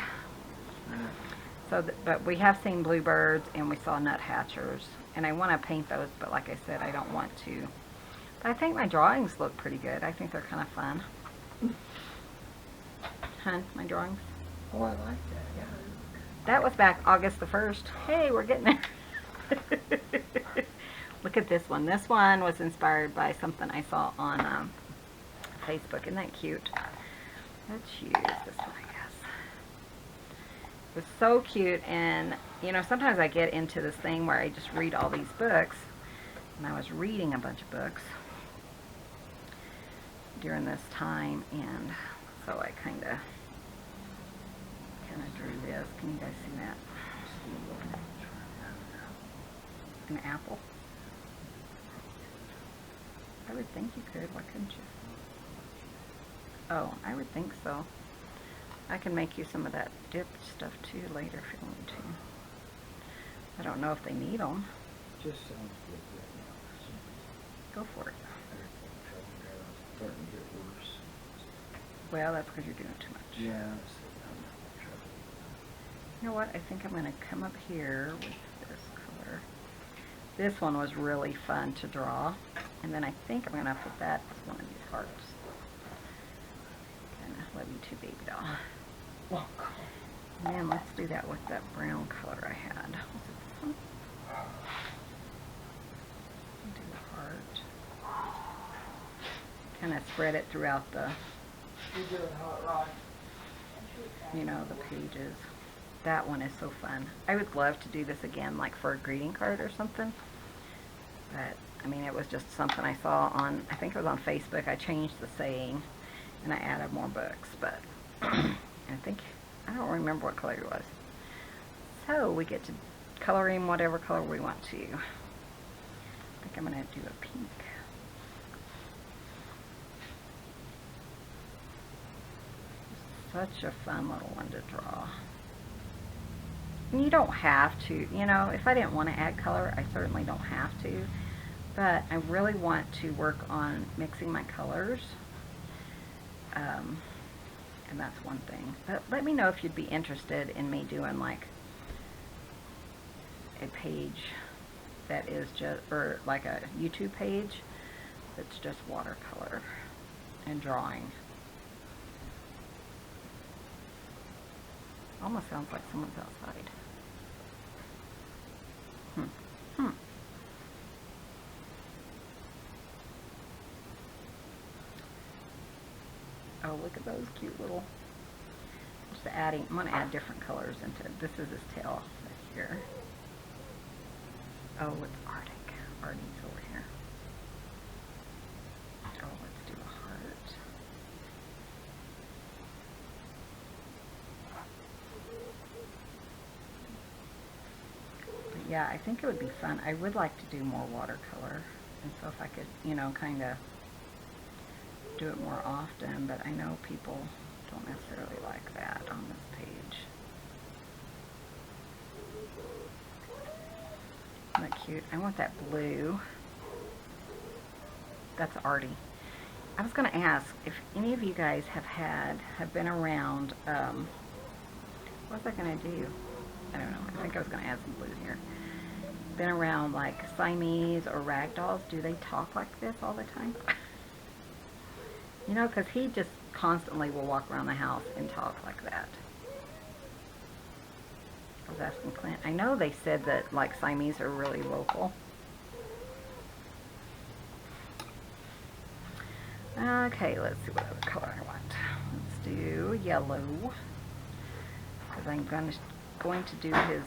Speaker 1: So, but we have seen bluebirds, and we saw nuthatchers, and I want to paint those, but like I said, I don't want to. But I think my drawings look pretty good. I think they're kind of fun. Hun, my drawings?
Speaker 2: Oh, I like that, yeah.
Speaker 1: That was back August the 1st. Hey, we're getting there. Look at this one. This one was inspired by something I saw on Facebook. Isn't that cute? Let's use this one, I guess. It was so cute, and you know, sometimes I get into this thing where I just read all these books, and I was reading a bunch of books during this time, and so I kind of drew this. Can you guys see that? An apple. I would think you could. Why couldn't you? Oh, I would think so. I can make you some of that dip stuff too later if you want to. I don't know if they need them.
Speaker 2: Just sounds good right now.
Speaker 1: Go for it.
Speaker 2: It's starting to get worse.
Speaker 1: Well, that's because you're doing too much.
Speaker 2: Yeah, I'm not trouble.
Speaker 1: You know what? I think I'm going to come up here with this color. This one was really fun to draw. And then I think I'm going to put that as one of these hearts. Love you too, baby doll.
Speaker 2: Oh,
Speaker 1: And then let's do that with that brown color I had. Was it this one? Do the heart. Kind of spread it throughout the, you know, the pages. That one is so fun. I would love to do this again, like for a greeting card or something. But, I mean, it was just something I saw on, I think it was on Facebook. I changed the saying, and I added more books, but I don't remember what color it was. So we get to color in whatever color we want to. I think I'm going to do a pink. Such a fun little one to draw. And you don't have to, you know, if I didn't want to add color, I certainly don't have to. But I really want to work on mixing my colors. And that's one thing. But let me know if you'd be interested in me doing like a page that is just, or like a YouTube page that's just watercolor and drawing. Almost sounds like someone's outside. Oh, look at those cute little, just adding, I'm going to add different colors into it. This is his tail right here. Oh, it's Arctic. Artie's over here. Oh, let's do a heart. But yeah, I think it would be fun. I would like to do more watercolor. And so if I could, you know, kind of do it more often, but I know people don't necessarily like that on this page. Isn't that cute? I want that blue. That's Artie. I was going to ask if any of you guys have been around, what was I going to do? I don't know. I think I was going to add some blue here. Been around like Siamese or ragdolls. Do they talk like this all the time? You know, because he just constantly will walk around the house and talk like that. I was asking Clint. I know they said that like Siamese are really vocal. Okay, let's see what other color I want. Let's do yellow. Because I'm going to do his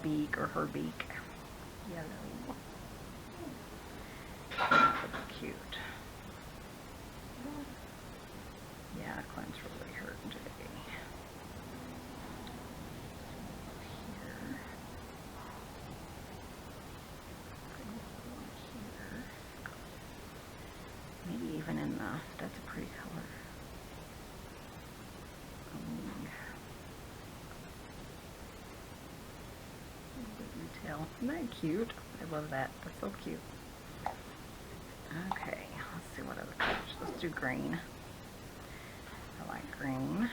Speaker 1: beak or her beak. Yellow. That would be cute. Yeah, Clint's really hurting today. Maybe even in the, that's a pretty color. Detail. Isn't that cute? I love that. That's so cute. Okay, let's see what other colors. Let's do green. I like green.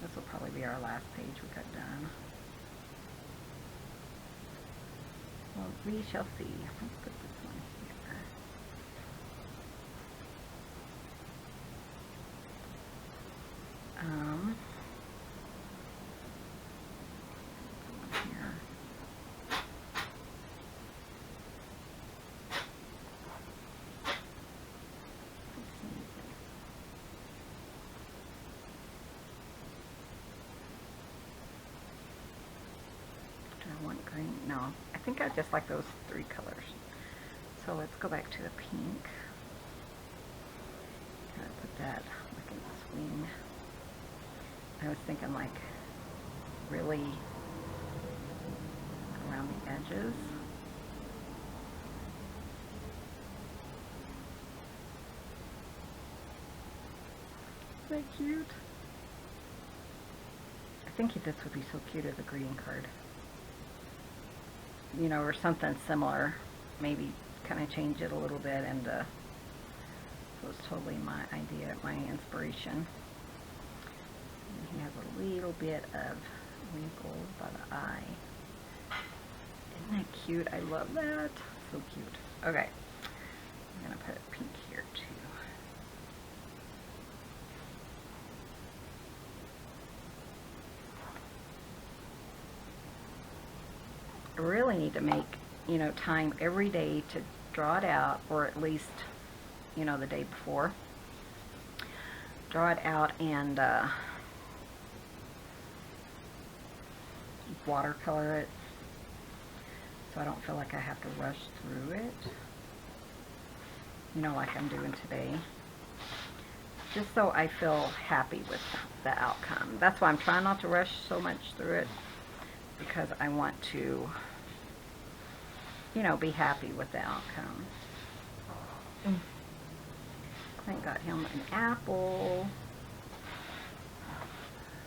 Speaker 1: This will probably be our last page we got done. Well, we shall see. Let's put this one here. Here. Do I want green? No, I think I just like those three colors. So let's go back to the pink. Kind of put that like in this wing. I was thinking like really around the edges. Isn't that cute? I think this would be so cute as a greeting card. You know, or something similar. Maybe kind of change it a little bit, and it was totally my idea, my inspiration. And he has a little bit of wrinkles by the eye. Isn't that cute? I love that. So cute. Okay. I'm going to put pink here too. I really need to make, you know, time every day to draw it out, or at least, you know, the day before. Draw it out and watercolor it, so I don't feel like I have to rush through it, you know, like I'm doing today. Just so I feel happy with the outcome. That's why I'm trying not to rush so much through it, because I want to, you know, be happy with the outcome. Clint got him an apple.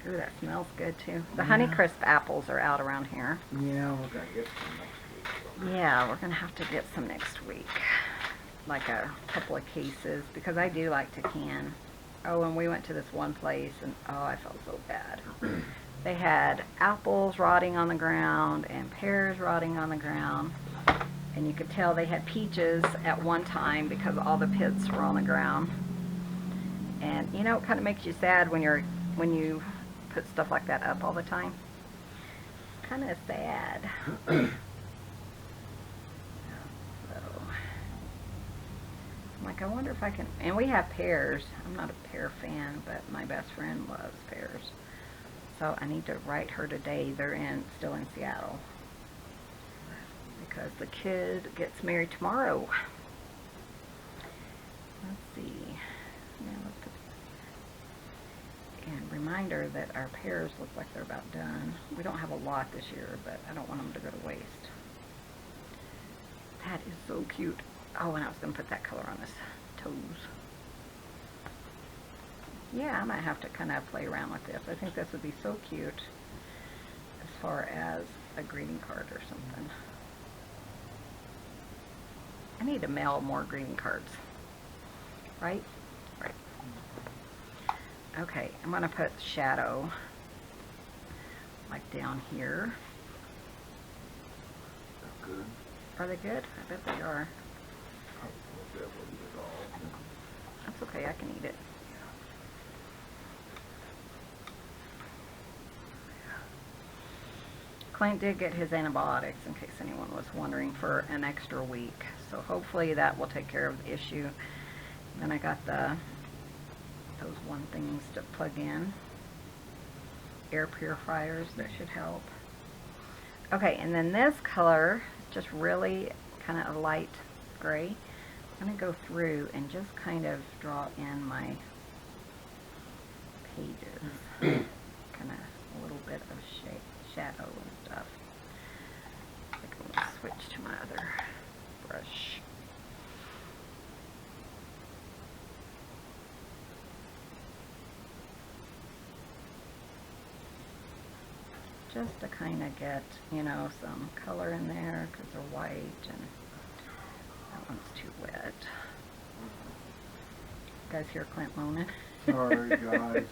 Speaker 1: Ooh, that smells good too. The Honeycrisp apples are out around here.
Speaker 2: Yeah, we're gonna get some next week.
Speaker 1: Yeah, we're gonna have to get some next week. Like a couple of cases, because I do like to can. Oh, and we went to this one place, and oh, I felt so bad. They had apples rotting on the ground and pears rotting on the ground. And you could tell they had peaches at one time because all the pits were on the ground. And you know, it kind of makes you sad when you put stuff like that up all the time. It's kind of sad. So, I'm like, I wonder if I can. And we have pears. I'm not a pear fan, but my best friend loves pears. So I need to write her today. They're still in Seattle because the kid gets married tomorrow. Let's see. And reminder that our pears look like they're about done. We don't have a lot this year, but I don't want them to go to waste. That is so cute. Oh, and I was going to put that color on his toes. Yeah, I might have to kind of play around with this. I think this would be so cute as far as a greeting card or something. I need to mail more greeting cards. Right? Right. Okay, I'm going to put shadow like down here.
Speaker 2: Good.
Speaker 1: Are they good? I bet they are. That's okay, I can eat it. Clint did get his antibiotics, in case anyone was wondering, for an extra week. So hopefully that will take care of the issue. Then I got those one things to plug in. Air purifiers, that should help. Okay, and then this color is just really kind of a light gray. I'm going to go through and just kind of draw in my pages. Kind of a little bit of shadow and stuff. I think I'm going to switch to my other brush. Just to kind of get, you know, some color in there because they're white and that one's too wet. You guys hear Clint moaning?
Speaker 2: Sorry, guys.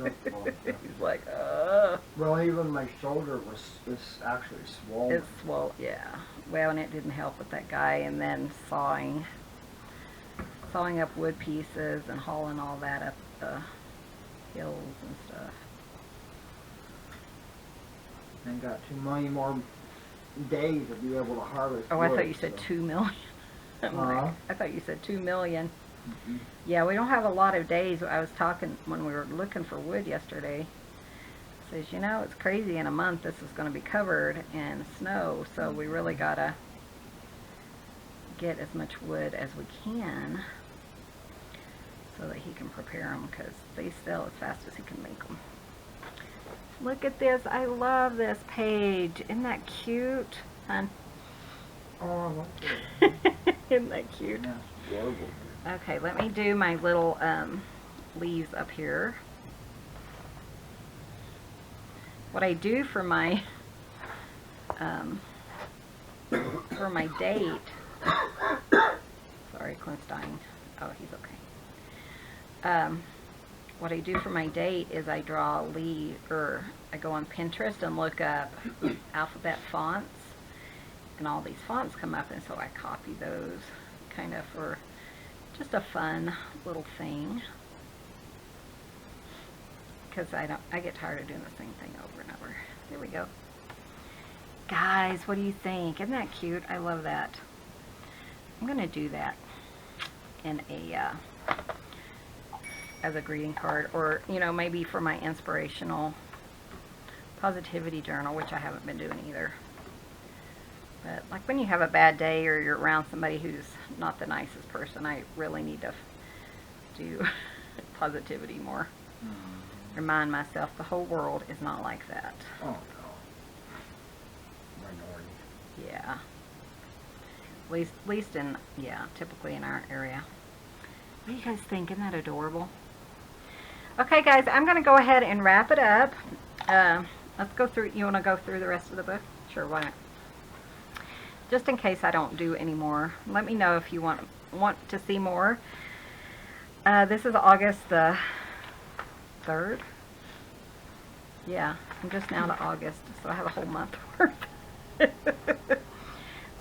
Speaker 1: He's like, ugh.
Speaker 2: Well, even my shoulder is actually swollen.
Speaker 1: It's swollen, yeah. Well, and it didn't help with that guy, and then sawing up wood pieces and hauling all that up the hills and stuff.
Speaker 2: And got too many more days to be able to harvest.
Speaker 1: Oh, I
Speaker 2: wood,
Speaker 1: thought you said
Speaker 2: so.
Speaker 1: 2 million. I'm like,
Speaker 2: Uh-huh.
Speaker 1: I thought you said 2 million.
Speaker 2: Mm-hmm.
Speaker 1: Yeah, we don't have a lot of days. I was talking when we were looking for wood yesterday. It says, you know, it's crazy. In a month, this is going to be covered in snow, so we really gotta get as much wood as we can so that he can prepare them, because they sell as fast as he can make them. Look at this. I love this page. Isn't that cute, hon?
Speaker 2: Oh, I like it.
Speaker 1: Isn't that cute?
Speaker 2: Yeah, it's adorable.
Speaker 1: Okay, let me do my little leaves up here. What I do for my date. Sorry, Clint's dying. Oh, he's okay. What I do for my date is I draw I go on Pinterest and look up alphabet fonts, and all these fonts come up, and so I copy those kind of for just a fun little thing, because I get tired of doing the same thing over and over. There we go. Guys, what do you think? Isn't that cute? I love that. I'm gonna do that in a as a greeting card, or you know, maybe for my inspirational positivity journal, which I haven't been doing either. But like when you have a bad day or you're around somebody who's not the nicest person, I really need to do positivity more. Remind myself the whole world is not like that.
Speaker 2: Oh, no. Minority.
Speaker 1: Yeah. At least in, yeah, typically in our area. What do you guys think? Isn't that adorable? Okay, guys, I'm going to go ahead and wrap it up. Let's go through. You want to go through the rest of the book? Sure, why not? Just in case I don't do any more, let me know if you want to see more. This is August the 3rd. Yeah, I'm just now to August, so I have a whole month worth.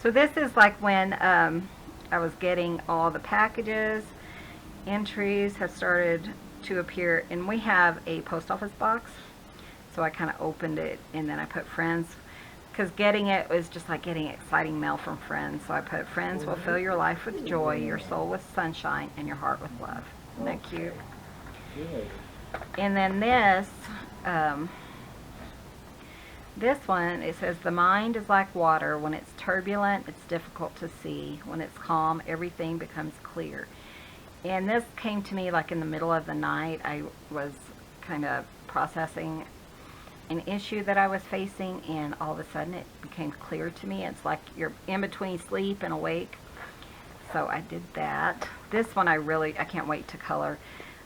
Speaker 1: So this is like when I was getting all the packages. Entries have started to appear, and we have a post office box. So I kind of opened it, and then I put friends, because getting it was just like getting exciting mail from friends. So I put, friends will fill your life with joy, your soul with sunshine, and your heart with love. Isn't that cute? And then this one, it says, the mind is like water. When it's turbulent, it's difficult to see. When it's calm, everything becomes clear. And this came to me like in the middle of the night. I was kind of processing an issue that I was facing, and all of a sudden it became clear to me. It's like you're in between sleep and awake. So I did that. This one I can't wait to color.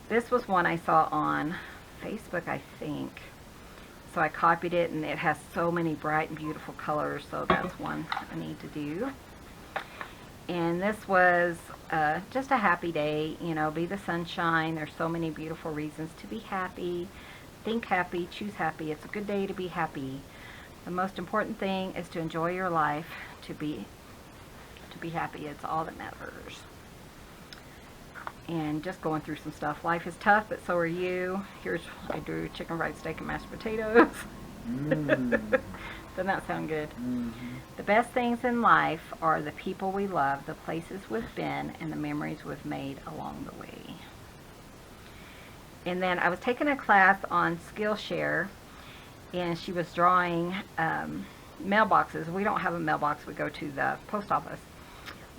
Speaker 1: This was one I saw on Facebook, I think. So I copied it, and it has so many bright and beautiful colors, so that's one I need to do. And this was just a happy day, you know, be the sunshine. There's so many beautiful reasons to be happy. Think happy, choose happy. It's a good day to be happy. The most important thing is to enjoy your life, to be happy. It's all that matters. And just going through some stuff. Life is tough, but so are you. Here's, I drew chicken fried steak and mashed potatoes. Doesn't that sound good? The best things in life are the people we love, the places we've been, and the memories we've made along the way. And then I was taking a class on Skillshare, and she was drawing mailboxes. We don't have a mailbox. We go to the post office.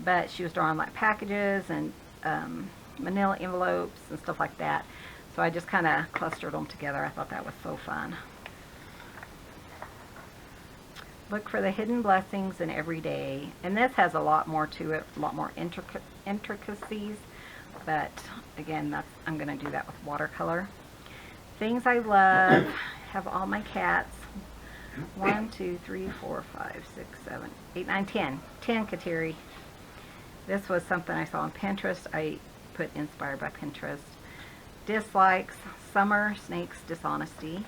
Speaker 1: But she was drawing like packages and manila envelopes and stuff like that. So I just kind of clustered them together. I thought that was so fun. Look for the hidden blessings in every day. And this has a lot more to it, a lot more intricacies. But again, I'm going to do that with watercolor. Things I love. Have all my cats. 1, 2, 3, 4, 5, 6, 7, 8, 9, 10. 10 Kateri. This was something I saw on Pinterest. I put inspired by Pinterest. Dislikes, summer, snakes, dishonesty.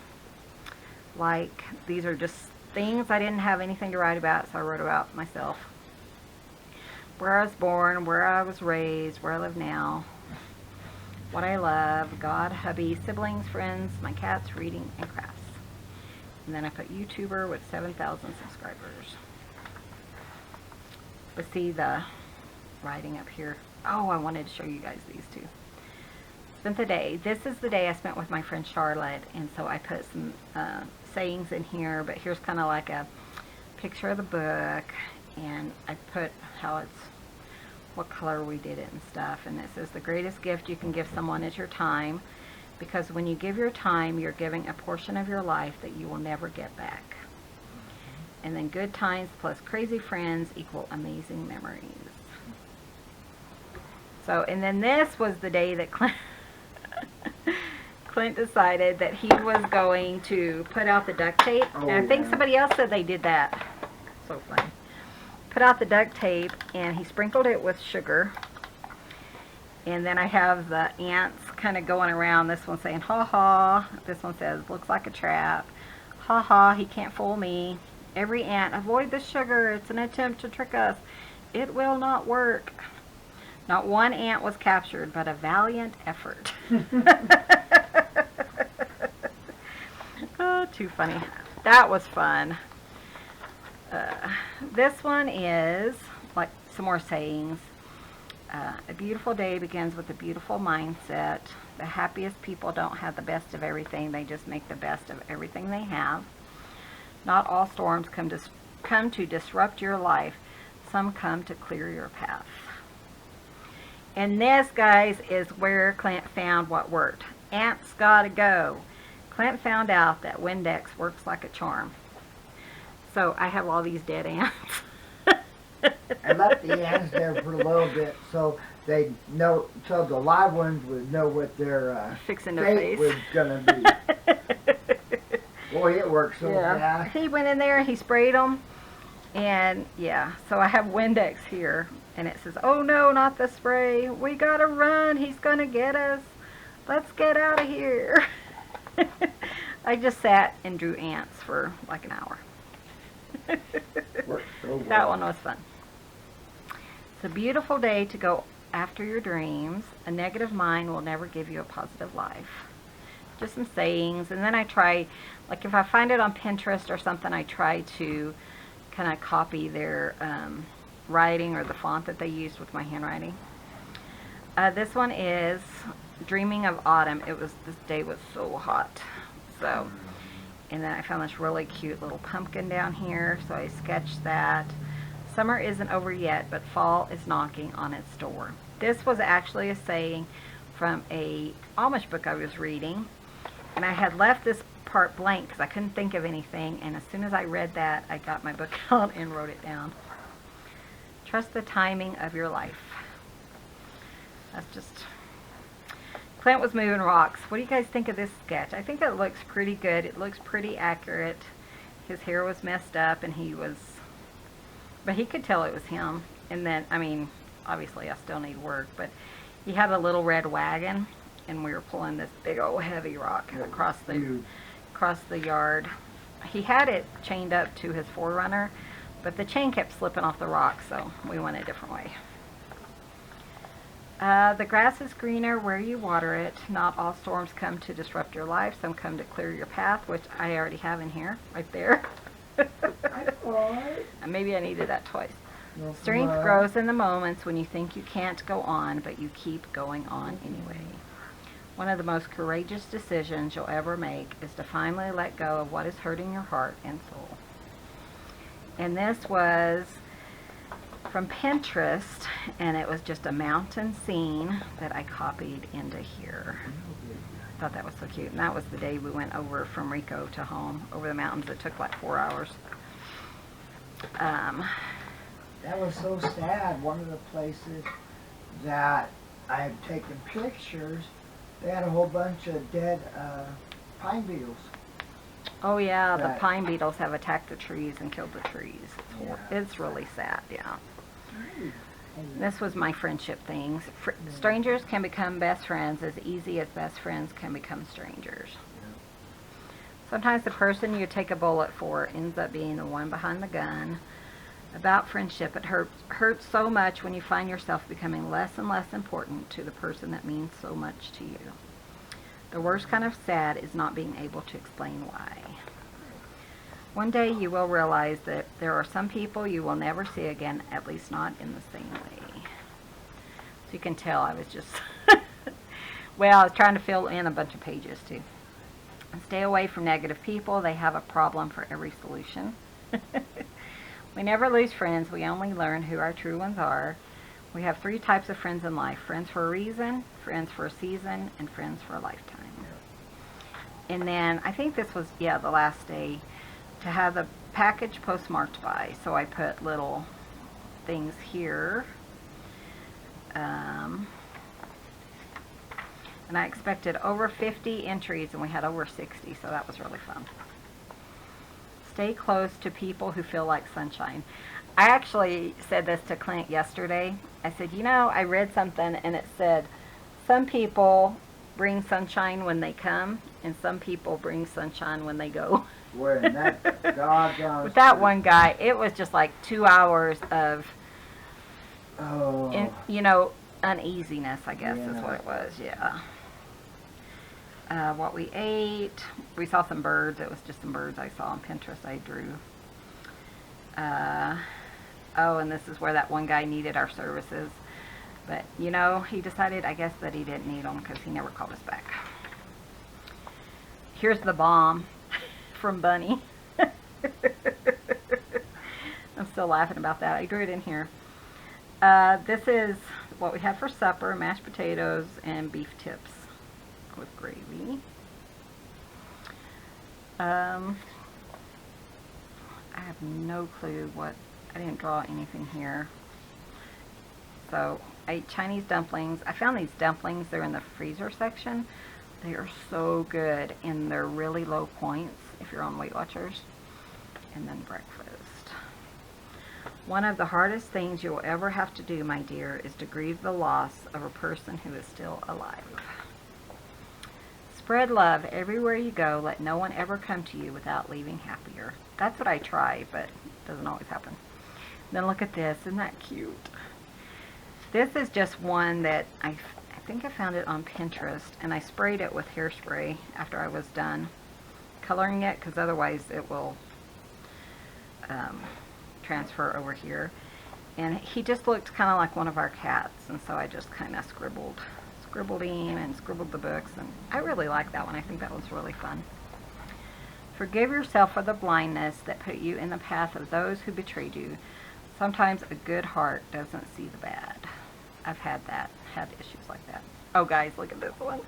Speaker 1: Like, these are just things I didn't have anything to write about, so I wrote about myself. Where I was born, where I was raised, where I live now. What I love, God, hubby, siblings, friends, my cats, reading, and crafts. And then I put YouTuber with 7,000 subscribers. But see the writing up here. Oh, I wanted to show you guys these two. Spent the day. This is the day I spent with my friend Charlotte, and so I put some sayings in here, but here's kind of like a picture of the book, and I put what color we did it and stuff, and it says the greatest gift you can give someone is your time, because when you give your time, you're giving a portion of your life that you will never get back. And then good times plus crazy friends equal amazing memories. So, and then this was the day that Clint decided that he was going to put out the duct tape. And I think somebody else said they did that. So funny. Put out the duct tape, and he sprinkled it with sugar. And then I have the ants kind of going around. This one saying, ha ha. This one says, looks like a trap. Ha ha, he can't fool me. Every ant, avoid the sugar. It's an attempt to trick us. It will not work. Not one ant was captured, but a valiant effort. Oh, too funny. That was fun. This one is like some more sayings. A beautiful day begins with a beautiful mindset. The happiest people don't have the best of everything. They just make the best of everything they have. Not all storms come to disrupt your life. Some come to clear your path. And this, guys, is where Clint found what worked. Ants gotta go. Clint found out that Windex works like a charm. So I have all these dead ants.
Speaker 2: I left the ants there for a little bit so they know, so the live ones would know what their
Speaker 1: fixing their
Speaker 2: fate
Speaker 1: face
Speaker 2: was gonna be. Boy, it worked so fast.
Speaker 1: He went in there, he sprayed them, and yeah. So I have Windex here, and it says, "Oh no, not the spray! We gotta run! He's gonna get us! Let's get out of here!" I just sat and drew ants for like an hour.
Speaker 2: Worked so well.
Speaker 1: That one was fun. It's a beautiful day to go after your dreams. A negative mind will never give you a positive life. Just some sayings, and then I try, like if I find it on Pinterest or something, I try to kind of copy their writing or the font that they used with my handwriting. This one is Dreaming of Autumn. This day was so hot, so, and then I found this really cute little pumpkin down here, so I sketched that. Summer isn't over yet, but fall is knocking on its door. This was actually a saying from a Amish book I was reading, and I had left this part blank because I couldn't think of anything, and as soon as I read that, I got my book out and wrote it down. Trust the timing of your life. That's just... Clint was moving rocks. What do you guys think of this sketch? I think it looks pretty good. It looks pretty accurate. His hair was messed up, and he was... But he could tell it was him. And then, I mean, obviously I still need work, but he had a little red wagon, and we were pulling this big old heavy rock across the yard. He had it chained up to his 4Runner, but the chain kept slipping off the rock, so we went a different way. The grass is greener where you water it. Not all storms come to disrupt your life. Some come to clear your path, which I already have in here, right there. Maybe I needed that twice. Strength grows in the moments when you think you can't go on, but you keep going on anyway. One of the most courageous decisions you'll ever make is to finally let go of what is hurting your heart and soul. And this was from Pinterest, and it was just a mountain scene that I copied into here. I thought that was so cute. And that was the day we went over from Rico to home, over the mountains. It took like 4 hours.
Speaker 2: That was so sad. One of the places that I had taken pictures, they had a whole bunch of dead pine beetles.
Speaker 1: Oh yeah, the pine beetles have attacked the trees and killed the trees. It's really sad, yeah. This was my friendship things. Strangers can become best friends as easy as best friends can become strangers. Sometimes the person you take a bullet for ends up being the one behind the gun. About friendship, it hurts so much when you find yourself becoming less and less important to the person that means so much to you. The worst kind of sad is not being able to explain why. One day you will realize that there are some people you will never see again, at least not in the same way. So you can tell I was just, well, I was trying to fill in a bunch of pages too. Stay away from negative people. They have a problem for every solution. We never lose friends. We only learn who our true ones are. We have 3 types of friends in life. Friends for a reason, friends for a season, and friends for a lifetime. And then I think this was, yeah, the last day to have the package postmarked by. So I put little things here. And I expected over 50 entries, and we had over 60, so that was really fun. Stay close to people who feel like sunshine. I actually said this to Clint yesterday. I said, you know, I read something and it said, some people bring sunshine when they come, and some people bring sunshine when they go.
Speaker 2: With
Speaker 1: that one guy, it was just like 2 hours of, you know, uneasiness, I guess is what it was, yeah. What we ate, we saw some birds. It was just some birds I saw on Pinterest I drew. Oh, and this is where that one guy needed our services. But, you know, he decided, I guess, that he didn't need them because he never called us back. Here's the bomb from Bunny. I'm still laughing about that. I drew it in here. This is what we had for supper, mashed potatoes and beef tips with gravy. I have no clue what, I didn't draw anything here. So I ate Chinese dumplings. I found these dumplings, they're in the freezer section. They are so good, and they're really low points if you're on Weight Watchers. And then breakfast. One of the hardest things you will ever have to do, my dear, is to grieve the loss of a person who is still alive. Spread love everywhere you go. Let no one ever come to you without leaving happier. That's what I try, but it doesn't always happen. Then look at this. Isn't that cute? This is just one that I think I found it on Pinterest, and I sprayed it with hairspray after I was done coloring it, because otherwise it will transfer over here. And he just looked kind of like one of our cats, and so I just kind of scribbled him and scribbled the books, and I really like that one. I think that was really fun. Forgive yourself for the blindness that put you in the path of those who betrayed you. Sometimes a good heart doesn't see the bad. I've had issues like that. Oh guys, look at this one.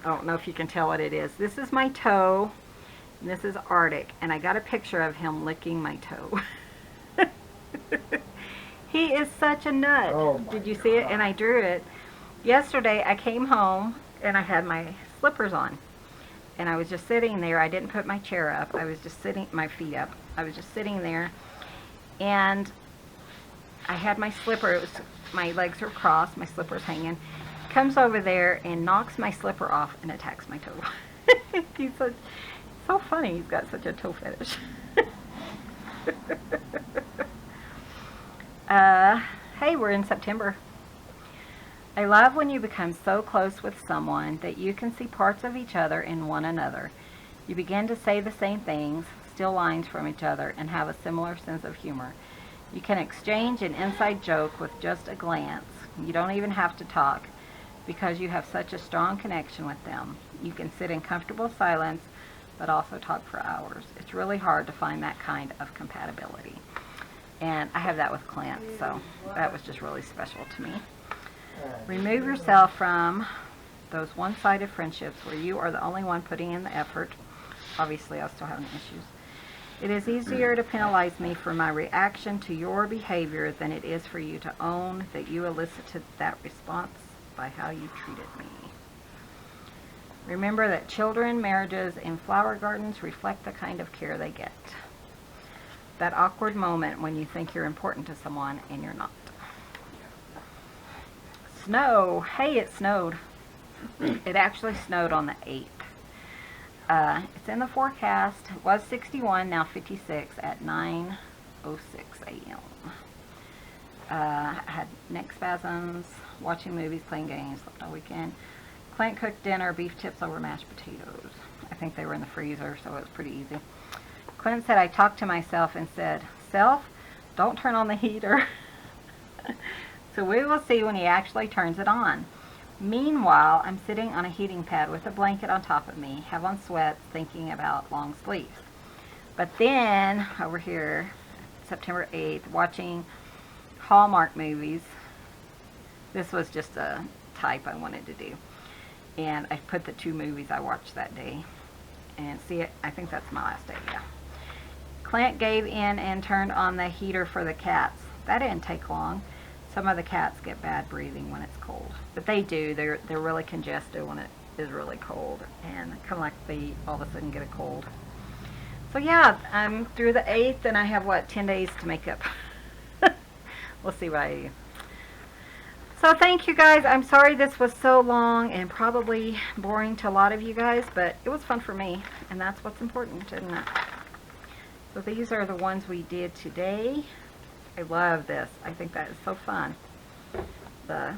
Speaker 1: I don't know if you can tell what it is. This is my toe, and this is Arctic, and I got a picture of him licking my toe. He is such a nut.
Speaker 2: Oh
Speaker 1: Did you see it? And I drew it. Yesterday I came home and I had my slippers on, and I was just sitting there. I didn't put my chair up. I was just sitting, my feet up. I was just sitting there, and I had my slippers, my legs were crossed, my slippers hanging. Comes over there and knocks my slipper off and attacks my toe. He's so funny. He's got such a toe fetish. Hey, we're in September. I love when you become so close with someone that you can see parts of each other in one another. You begin to say the same things, steal lines from each other, and have a similar sense of humor. You can exchange an inside joke with just a glance. You don't even have to talk because you have such a strong connection with them. You can sit in comfortable silence but also talk for hours. It's really hard to find that kind of compatibility. And I have that with Clint, so that was just really special to me. Remove yourself from those one-sided friendships where you are the only one putting in the effort. Obviously, I was still having issues. It is easier to penalize me for my reaction to your behavior than it is for you to own that you elicited that response by how you treated me. Remember that children, marriages, and flower gardens reflect the kind of care they get. That awkward moment when you think you're important to someone and you're not. Snow. Hey, it snowed. It actually snowed on the 8th. It's in the forecast. It was 61, now 56 at 9:06 a.m. I had neck spasms, watching movies, playing games, slept all weekend. Clint cooked dinner, beef tips over mashed potatoes. I think they were in the freezer, so it was pretty easy. Clint said I talked to myself and said, "Self, don't turn on the heater." So we will see when he actually turns it on. Meanwhile, I'm sitting on a heating pad with a blanket on top of me, have on sweats, thinking about long sleeves. But then, over here, September 8th, watching Hallmark movies. This was just a type I wanted to do. And I put the 2 movies I watched that day. And see it, I think that's my last day, yeah. Clint gave in and turned on the heater for the cats. That didn't take long. Some of the cats get bad breathing when it's cold. But they do. They're really congested when it is really cold. And kind of like they all of a sudden get a cold. So yeah, I'm through the 8th and I have, 10 days to make up. We'll see what I do. So thank you guys. I'm sorry this was so long and probably boring to a lot of you guys, but it was fun for me. And that's what's important, isn't it? So these are the ones we did today. I love this. I think that is so fun. The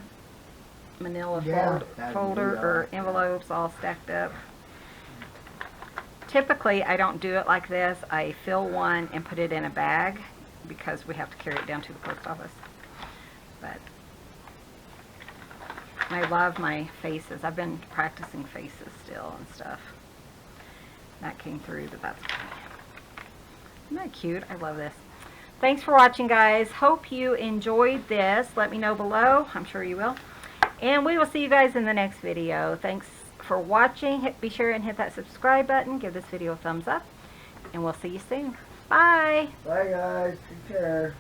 Speaker 1: manila folder or envelopes all stacked up. Typically, I don't do it like this. I fill one and put it in a bag because we have to carry it down to the post office. But I love my faces. I've been practicing faces still and stuff. That came through, but that's okay. Isn't that cute? I love this. Thanks for watching, guys. Hope you enjoyed this. Let me know below. I'm sure you will. And we will see you guys in the next video. Thanks for watching. Be sure and hit that subscribe button. Give this video a thumbs up. And we'll see you soon. Bye.
Speaker 2: Bye, guys. Take care.